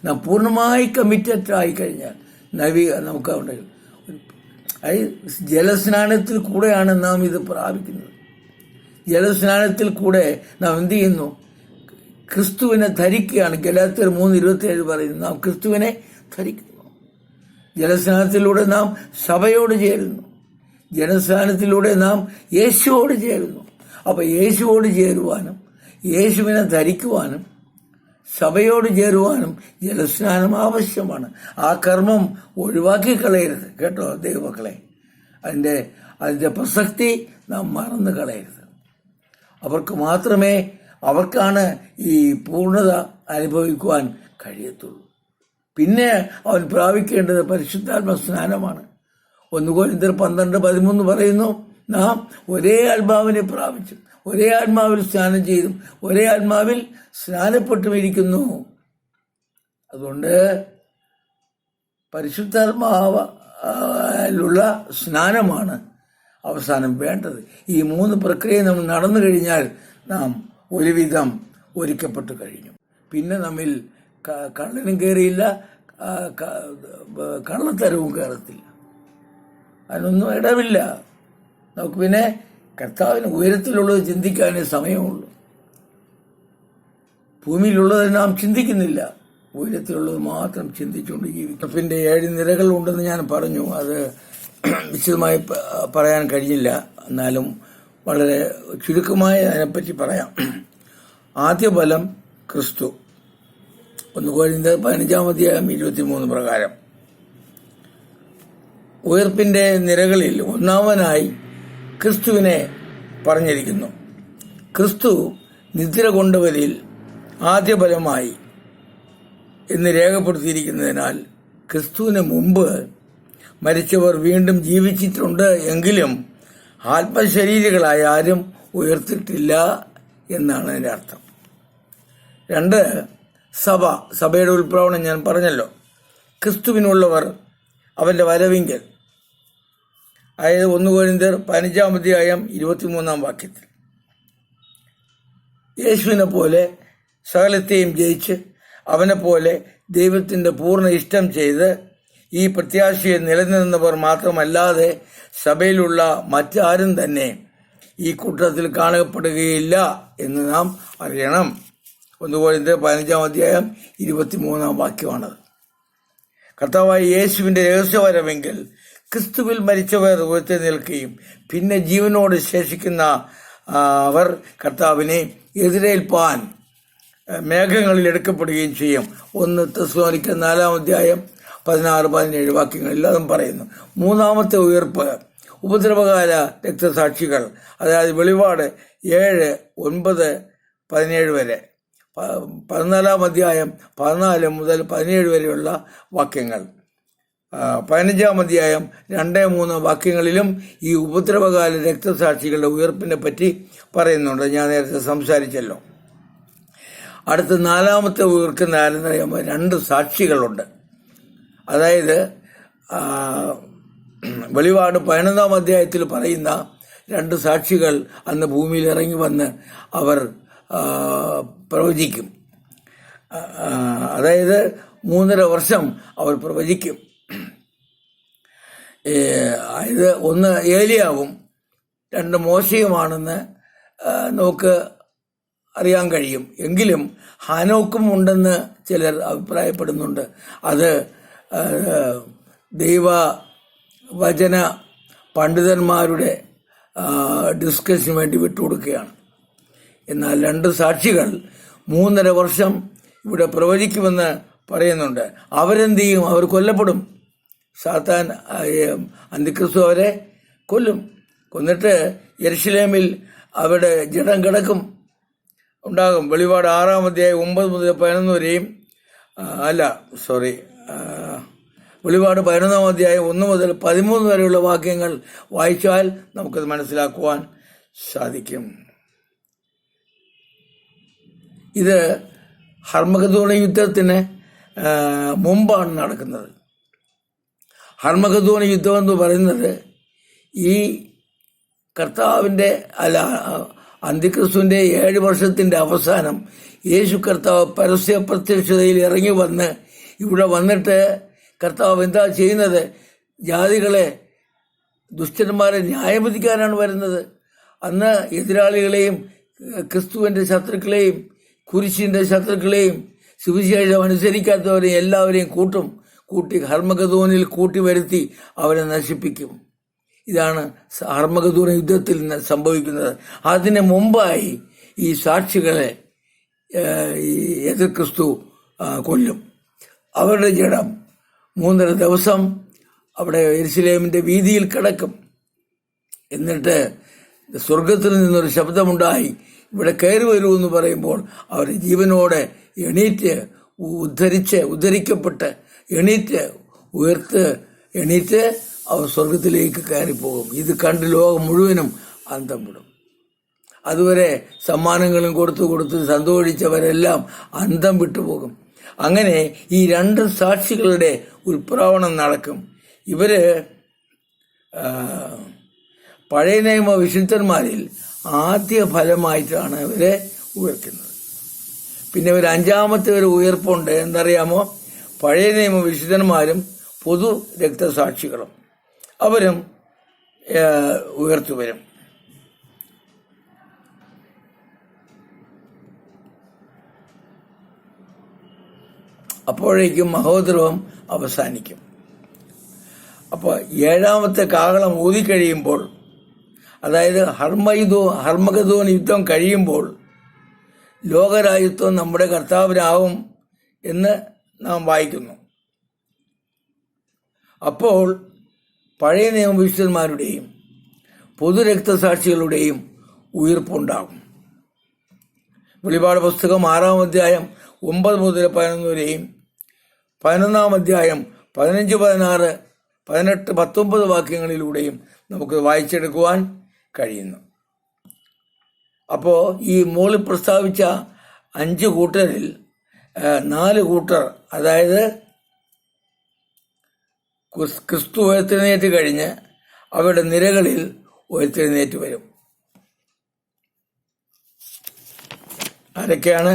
നാം പൂർണ്ണമായി കമ്മിറ്റഡ് ആയിക്കഴിഞ്ഞാൽ നമുക്ക് അവിടെ ജലസ്നാനത്തിൽ കൂടെയാണ് നാം ഇത് പ്രാപിക്കുന്നത്. ജലസ്നാനത്തിൽ കൂടെ നാം എന്ത് ചെയ്യുന്നു? ക്രിസ്തുവിനെ ധരിക്കുകയാണ്. ഗലാത്യർ 3:27 പറയുന്നു, നാം ക്രിസ്തുവിനെ ധരിക്കുന്നു. ജലസ്നാനത്തിലൂടെ നാം സഭയോട് ചേരുന്നു. ജലസ്നാനത്തിലൂടെ നാം യേശുവോട് ചേരുന്നു. അപ്പൊ യേശുവോട് ചേരുവാനും യേശുവിനെ ധരിക്കുവാനും സഭയോട് ചേരുവാനും ജലസ്നാനം ആവശ്യമാണ്. ആ കർമ്മം ഒഴിവാക്കി കളയരുത് കേട്ടോ ദൈവമക്കളെ. അതിന്റെ പ്രസക്തി നാം മറന്നു കളയരുത്. അവർക്കാണ് ഈ പൂർണ്ണത അനുഭവിക്കുവാൻ കഴിയത്തുള്ളൂ. പിന്നെ അവൻ പ്രാപിക്കേണ്ടത് പരിശുദ്ധാത്മ സ്നാനമാണ്. 1 കൊരിന്ത്യർ 12:13 പറയുന്നു, നാം ഒരേ ആത്മാവിനെ പ്രാപിച്ചു, ഒരേ ആത്മാവിൽ സ്നാനം ചെയ്തും ഒരേ ആത്മാവിൽ സ്നാനപ്പെട്ടും ഇരിക്കുന്നു. അതുകൊണ്ട് പരിശുദ്ധാത്മാവിലുള്ള സ്നാനമാണ് അവസാനം വേണ്ടത്. ഈ 3 പ്രക്രിയ നമ്മൾ നടന്നു കഴിഞ്ഞാൽ നാം ഒരുവിധം ഒരുക്കപ്പെട്ടു കഴിഞ്ഞു. പിന്നെ നമ്മിൽ കള്ളനും കയറിയില്ല, കള്ളത്തരവും കയറത്തില്ല, അതിനൊന്നും ഇടവില്ല. നമുക്ക് പിന്നെ കർത്താവിന് ഉയരത്തിലുള്ളത് ചിന്തിക്കാനേ സമയമുള്ളൂ. ഭൂമിയിലുള്ളത് നാം ചിന്തിക്കുന്നില്ല, ഉയരത്തിലുള്ളത് മാത്രം ചിന്തിച്ചുകൊണ്ട് ജീവിക്കും. പിന്നെ 7 നിരകൾ ഉണ്ടെന്ന് ഞാൻ പറഞ്ഞു. അത് വിശദമായി പറയാൻ കഴിഞ്ഞില്ല, എന്നാലും വളരെ ചുരുക്കമായി അതിനെപ്പറ്റി പറയാം. ആദ്യ ഫലം ക്രിസ്തു. 1 കൊരിന്ത്യർ 15:23 പ്രകാരം ഉയർപ്പിന്റെ നിരകളിൽ ഒന്നാമനായി ക്രിസ്തുവിനെ പറഞ്ഞിരിക്കുന്നു. ക്രിസ്തു നിദ്ര കൊണ്ടവരിൽ ആദ്യ ഫലമായി എന്ന് രേഖപ്പെടുത്തിയിരിക്കുന്നതിനാൽ ക്രിസ്തുവിന് മുമ്പ് മരിച്ചവർ വീണ്ടും ജീവിച്ചിട്ടുണ്ട് എങ്കിലും ആത്മശരീരികളായ ആരും ഉയർത്തിട്ടില്ല എന്നാണ് അതിൻ്റെ അർത്ഥം. 2, സഭയുടെ ഉത്പ്രവണം ഞാൻ പറഞ്ഞല്ലോ. ക്രിസ്തുവിനുള്ളവർ അവന്റെ വരവിങ്കൽ, അതായത് 1 കൊരിന്ത്യർ 15:23 യേശുവിനെ പോലെ സകലത്തെയും ജയിച്ച് അവനെ പോലെ ദൈവത്തിന്റെ പൂർണ്ണ ഇഷ്ടം ചെയ്ത് ഈ പ്രത്യാശയെ നിലനിന്നവർ മാത്രമല്ലാതെ സഭയിലുള്ള മറ്റാരും തന്നെ ഈ കൂട്ടത്തിൽ കാണപ്പെടുകയില്ല എന്ന് നാം അറിയണം. 1 കൊരിന്ത്യർ 15:23 കർത്താവായ യേശുവിന്റെ രഹസ്യവരമെങ്കിൽ ക്രിസ്തുവിൽ മരിച്ചവർ ഉയർത്തെഴുന്നേൽക്കുകയും പിന്നെ ജീവനോട് ശേഷിക്കുന്ന അവർ കർത്താവിനെ എതിരേൽപ്പാൻ മേഘങ്ങളിൽ എടുക്കപ്പെടുകയും ചെയ്യും. 1 തെസ്സലോനിക്കർ 4:16-17 അതും പറയുന്നു. മൂന്നാമത്തെ ഉയർപ്പ് ഉപദ്രവകാല രക്തസാക്ഷികൾ, അതായത് വെളിപാട് 7:9-17 വരെ, 14:14 വരെയുള്ള വാക്യങ്ങൾ, 15:2-3 ഈ ഉപദ്രവകാല രക്തസാക്ഷികളുടെ ഉയർപ്പിനെ പറ്റി പറയുന്നുണ്ട്. ഞാൻ നേരത്തെ സംസാരിച്ചല്ലോ. അടുത്ത 4-ാമത്തെ ഉയർക്കുന്ന ആരെന്ന് പറയുമ്പോൾ 2 സാക്ഷികളുണ്ട്. അതായത് വെളിപാട് 11-ാം പറയുന്ന 2 സാക്ഷികൾ അന്ന് ഭൂമിയിൽ ഇറങ്ങി വന്ന് അവർ പ്രവചിക്കും. അതായത് 3.5 വർഷം അവർ പ്രവചിക്കും. ഇത് 1 ഏലിയാവും 2 മോശയുമാണെന്ന് നമുക്ക് അറിയാൻ കഴിയും. എങ്കിലും ഹാനോക്കും ഉണ്ടെന്ന് ചിലർ അഭിപ്രായപ്പെടുന്നുണ്ട്. അത് ദൈവവചന പണ്ഡിതന്മാരുടെ ഡിസ്കഷന് വേണ്ടി വിട്ടുകൊടുക്കുകയാണ്. എന്നാൽ 2 സാക്ഷികൾ 3.5 വർഷം ഇവിടെ പ്രവചിക്കുമെന്ന് പറയുന്നുണ്ട്. അവരെന്ത് ചെയ്യും? അവർ കൊല്ലപ്പെടും. സാത്താൻ, അന്തിക്രിസ്തു അവരെ കൊന്നിട്ട് യെരുശലേമിൽ അവിടെ ജഡം കിടക്കും ഉണ്ടാകും. വെളിപാട് 6:9-11 വരെയും വെളിപാട് 11:1-13 വരെയുള്ള വാക്യങ്ങൾ വായിച്ചാൽ നമുക്കത് മനസ്സിലാക്കുവാൻ സാധിക്കും. ഇത് ഹർമഗദോൺ യുദ്ധത്തിന് മുമ്പാണ് നടക്കുന്നത്. ഹർമഗദോൺ യുദ്ധം എന്ന് പറയുന്നത് ഈ കർത്താവിൻ്റെ അന്തിക്രിസ്തുവിന്റെ 7 വർഷത്തിന്റെ അവസാനം യേശു കർത്താവ് പരസ്യ പ്രത്യക്ഷതയിൽ ഇറങ്ങി വന്ന് ഇവിടെ വന്നിട്ട് കർത്താവ് എന്താ ചെയ്യുന്നത്? ജാതികളെ, ദുഷ്ടന്മാരെ ന്യായവിധിക്കാനാണ് വരുന്നത്. അന്ന് എതിരാളികളെയും ക്രിസ്തുവിന്റെ ശത്രുക്കളെയും കുരിശിന്റെ ശത്രുക്കളെയും സുവിശേഷം അനുസരിക്കാത്തവരെയും എല്ലാവരെയും കൂട്ടി ഹർമഗദോനിൽ കൂട്ടി വരുത്തി അവരെ നശിപ്പിക്കും. ഇതാണ് ഹർമഗദോൻ യുദ്ധത്തിൽ സംഭവിക്കുന്നത്. അതിന് മുമ്പായി ഈ സാക്ഷികളെ എതിർ ക്രിസ്തു കൊല്ലും. അവരുടെ ജഡം 3.5 ദിവസം അവിടെ യെരുശലേമിന്റെ വീതിയിൽ കിടക്കും. എന്നിട്ട് സ്വർഗത്തിൽ നിന്നൊരു ശബ്ദമുണ്ടായി, ഇവിടെ കയറി വരൂ എന്ന് പറയുമ്പോൾ അവർ ജീവനോടെ എണീറ്റ് ഉദ്ധരിക്കപ്പെട്ട് എണീറ്റ് അവർ സ്വർഗത്തിലേക്ക് കയറിപ്പോകും. ഇത് കണ്ട് ലോകം മുഴുവനും അന്തം വിടും. അതുവരെ സമ്മാനങ്ങളും കൊടുത്ത് സന്തോഷിച്ചവരെല്ലാം അന്തം വിട്ടുപോകും. അങ്ങനെ ഈ രണ്ട് സാക്ഷികളുടെ ഉൽപ്രാവണം നടക്കും. ഇവര് പഴയ നിയമ വിശുദ്ധന്മാരിൽ ആദ്യ ഫലമായിട്ടാണ് ഇവരെ ഉയർത്തുന്നത്. പിന്നെ ഒരു അഞ്ചാമത്തെ ഒരു ഉയർപ്പുണ്ട്. എന്തറിയാമോ? പഴയ നിയമ വിശുദ്ധന്മാരും പൊതു രക്തസാക്ഷികളും അവരും ഉയർത്തു വരും. അപ്പോഴേക്കും മഹോദരവും അവസാനിക്കും. അപ്പോൾ ഏഴാമത്തെ കാഹളം ഊതിക്കഴിയുമ്പോൾ, അതായത് ഹർമഗദോൻ യുദ്ധം കഴിയുമ്പോൾ ലോകരാജ്യത്വം നമ്മുടെ കർത്താവിനാവും എന്ന് നാം വായിക്കുന്നു. അപ്പോൾ പഴയ നിയമവിശുദ്ധന്മാരുടെയും പൊതു രക്തസാക്ഷികളുടെയും ഉയർപ്പുണ്ടാകും. വെളിപാട് പുസ്തകം 6-ാം അധ്യായം 9 മുതൽ 11 വരെയും 11-ാം അധ്യായം 15, 16, 18, 19 വാക്യങ്ങളിലൂടെയും നമുക്ക് വായിച്ചെടുക്കുവാൻ കഴിയുന്നു. അപ്പോൾ ഈ മുകളിൽ പ്രസ്താവിച്ച 5 കൂട്ടരിൽ 4 കൂട്ടർ, അതായത് ക്രിസ്തു ഉയർത്തെഴുന്നേറ്റ് കഴിഞ്ഞ് അവരുടെ നിരകളിൽ ഉയർത്തെഴുന്നേറ്റ് വരും. ആരൊക്കെയാണ്?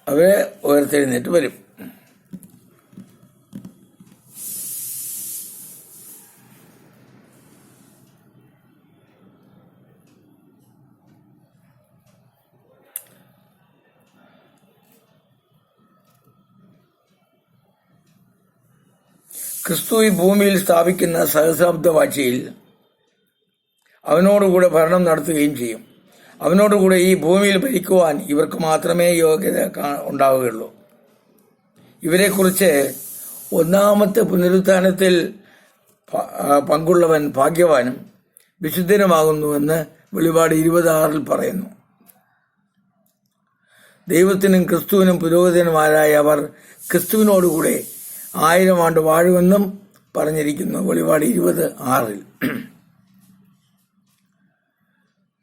അവരെ ഉയർത്തെഴുന്നേറ്റ് വരും. ക്രിസ്തു ഈ ഭൂമിയിൽ സ്ഥാപിക്കുന്ന സഹസ്രാബ്ദ വാഴ്ചയിൽ അവനോടുകൂടെ ഭരണം നടത്തുകയും ചെയ്യും. അവനോടുകൂടെ ഈ ഭൂമിയിൽ ഭരിക്കുവാൻ ഇവർക്ക് മാത്രമേ യോഗ്യത ഉണ്ടാവുകയുള്ളൂ. ഇവരെക്കുറിച്ച് ഒന്നാമത്തെ പുനരുത്ഥാനത്തിൽ പങ്കുള്ളവൻ ഭാഗ്യവാനും വിശുദ്ധനുമാകുന്നുവെന്ന് വെളിപാട് 20:6 പറയുന്നു. ദൈവത്തിനും ക്രിസ്തുവിനും പുരോഹിതന്മാരായ അവർ ക്രിസ്തുവിനോടുകൂടെ 1000 ആണ്ട് വാഴുമെന്നും പറഞ്ഞിരിക്കുന്നു വെളിപാട് 20:6.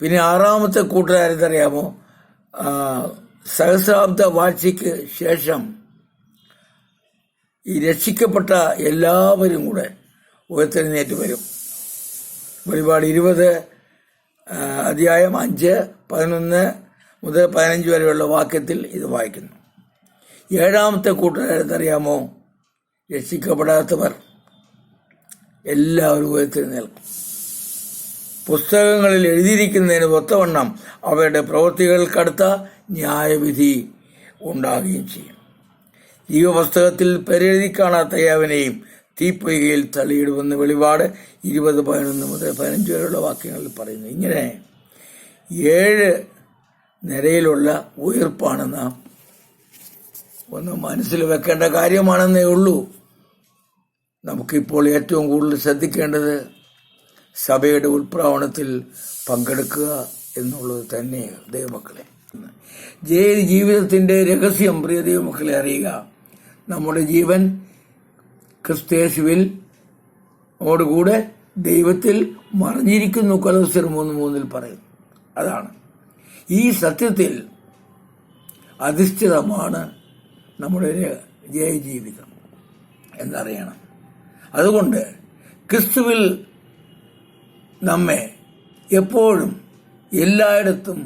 പിന്നെ 6-ാമത്തെ കൂട്ടുകാരെന്തറിയാമോ? സഹസ്രാബ്ദ വാഴ്ചയ്ക്ക് ശേഷം ഈ രക്ഷിക്കപ്പെട്ട എല്ലാവരും കൂടെ ഉയർത്തെഴുന്നേറ്റ് വരും. വെളിപാട് 20 അധ്യായം 5, 11 മുതൽ 15 വരെയുള്ള വാക്യത്തിൽ ഇത് വായിക്കുന്നു. 7-ാമത്തെ കൂട്ടുകാരെന്തറിയാമോ? രക്ഷിക്കപ്പെടാത്തവർ എല്ലാവരും ഉയർത്തെഴുന്നേൽക്കും. പുസ്തകങ്ങളിൽ എഴുതിയിരിക്കുന്നതിന് ഒത്തവണ്ണം അവരുടെ പ്രവൃത്തികൾക്കടുത്ത ന്യായവിധി ഉണ്ടാകുകയും ചെയ്യും. ജീവപുസ്തകത്തിൽ പേരെഴുതി കാണാത്ത ഏവനെയും തീപ്പൊയ്കയിൽ തള്ളിയിടുമെന്ന് വെളിപാട് 20:11 മുതൽ 15 വരെയുള്ള വാക്യങ്ങളിൽ പറയുന്നു. ഇങ്ങനെ 7 നിരയിലുള്ള ഉയർപ്പാണ് നാം ഒന്ന് മനസ്സിൽ വെക്കേണ്ട കാര്യമാണെന്നേ ഉള്ളൂ. നമുക്കിപ്പോൾ ഏറ്റവും കൂടുതൽ ശ്രദ്ധിക്കേണ്ടത് സഭയുടെ ഉൾപ്രാവണത്തിൽ പങ്കെടുക്കുക എന്നുള്ളത് തന്നെ. ദൈവമക്കളെ, ജീവിതത്തിന്റെ രഹസ്യം പ്രിയ ദൈവമക്കളെ അറിയുക. നമ്മുടെ ജീവൻ ക്രിസ്തയേശുവിൽ ഓടുകൂടെ ദൈവത്തിൽ മറിഞ്ഞിരിക്കുന്നു. കൊലോസ്യർ 3:3 പറയുന്നു. അതാണ് ഈ സത്യത്തിൽ അധിഷ്ഠിതമാണ് നമ്മുടെ ജയജീവിതം എന്നറിയണം. അതുകൊണ്ട് ക്രിസ്തുവിൽ നമ്മെ എപ്പോഴും എല്ലായിടത്തും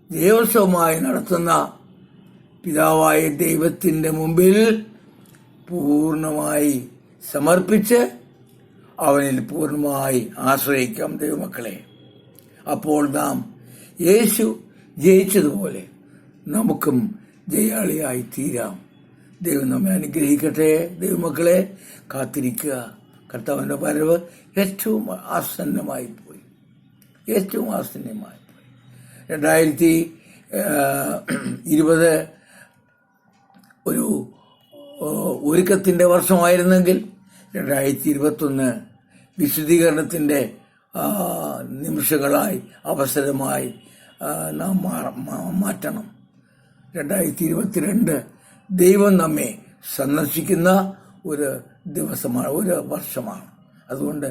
ജയോത്സവമായി നടത്തുന്ന പിതാവായ ദൈവത്തിൻ്റെ മുമ്പിൽ പൂർണ്ണമായി സമർപ്പിച്ച് അവനിൽ പൂർണ്ണമായി ആശ്രയിക്കാം ദൈവമക്കളെ. അപ്പോൾ നാം യേശു ജയിച്ചതുപോലെ നമുക്കും ജയാളിയായി തീരാം. ദൈവം നമ്മെ അനുഗ്രഹിക്കട്ടെ. ദൈവമക്കളെ, കാത്തിരിക്കുക. കർത്താവിൻ്റെ വരവ് ഏറ്റവും ആസന്നമായി പോയി. 2020 ഒരു ഒരുക്കത്തിൻ്റെ വർഷമായിരുന്നെങ്കിൽ 2021 വിശുദ്ധീകരണത്തിൻ്റെ നിമിഷങ്ങളായി അവസരമായി നാം മാറ്റണം. 2022 ദൈവം നമ്മെ സന്ദർശിക്കുന്ന ഒരു ദിവസമാണ്, ഒരു വർഷമാണ്. അതുകൊണ്ട്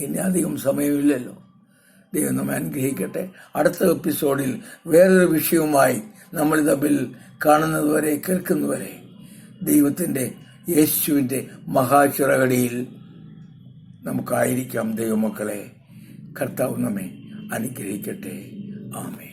ഇനി അധികം സമയമില്ലല്ലോ. ദൈവം നമ്മെ അനുഗ്രഹിക്കട്ടെ. അടുത്ത എപ്പിസോഡിൽ വേറൊരു വിഷയവുമായി നമ്മൾ തമ്മിൽ കാണുന്നതുവരെ, കേൾക്കുന്നതുവരെ ദൈവത്തിൻ്റെ യേശുവിൻ്റെ മഹാചിറകടിയിൽ നമുക്കായിരിക്കാം ദൈവമക്കളെ. കർത്താവ് നമ്മെ അനുഗ്രഹിക്കട്ടെ. ആമേൻ.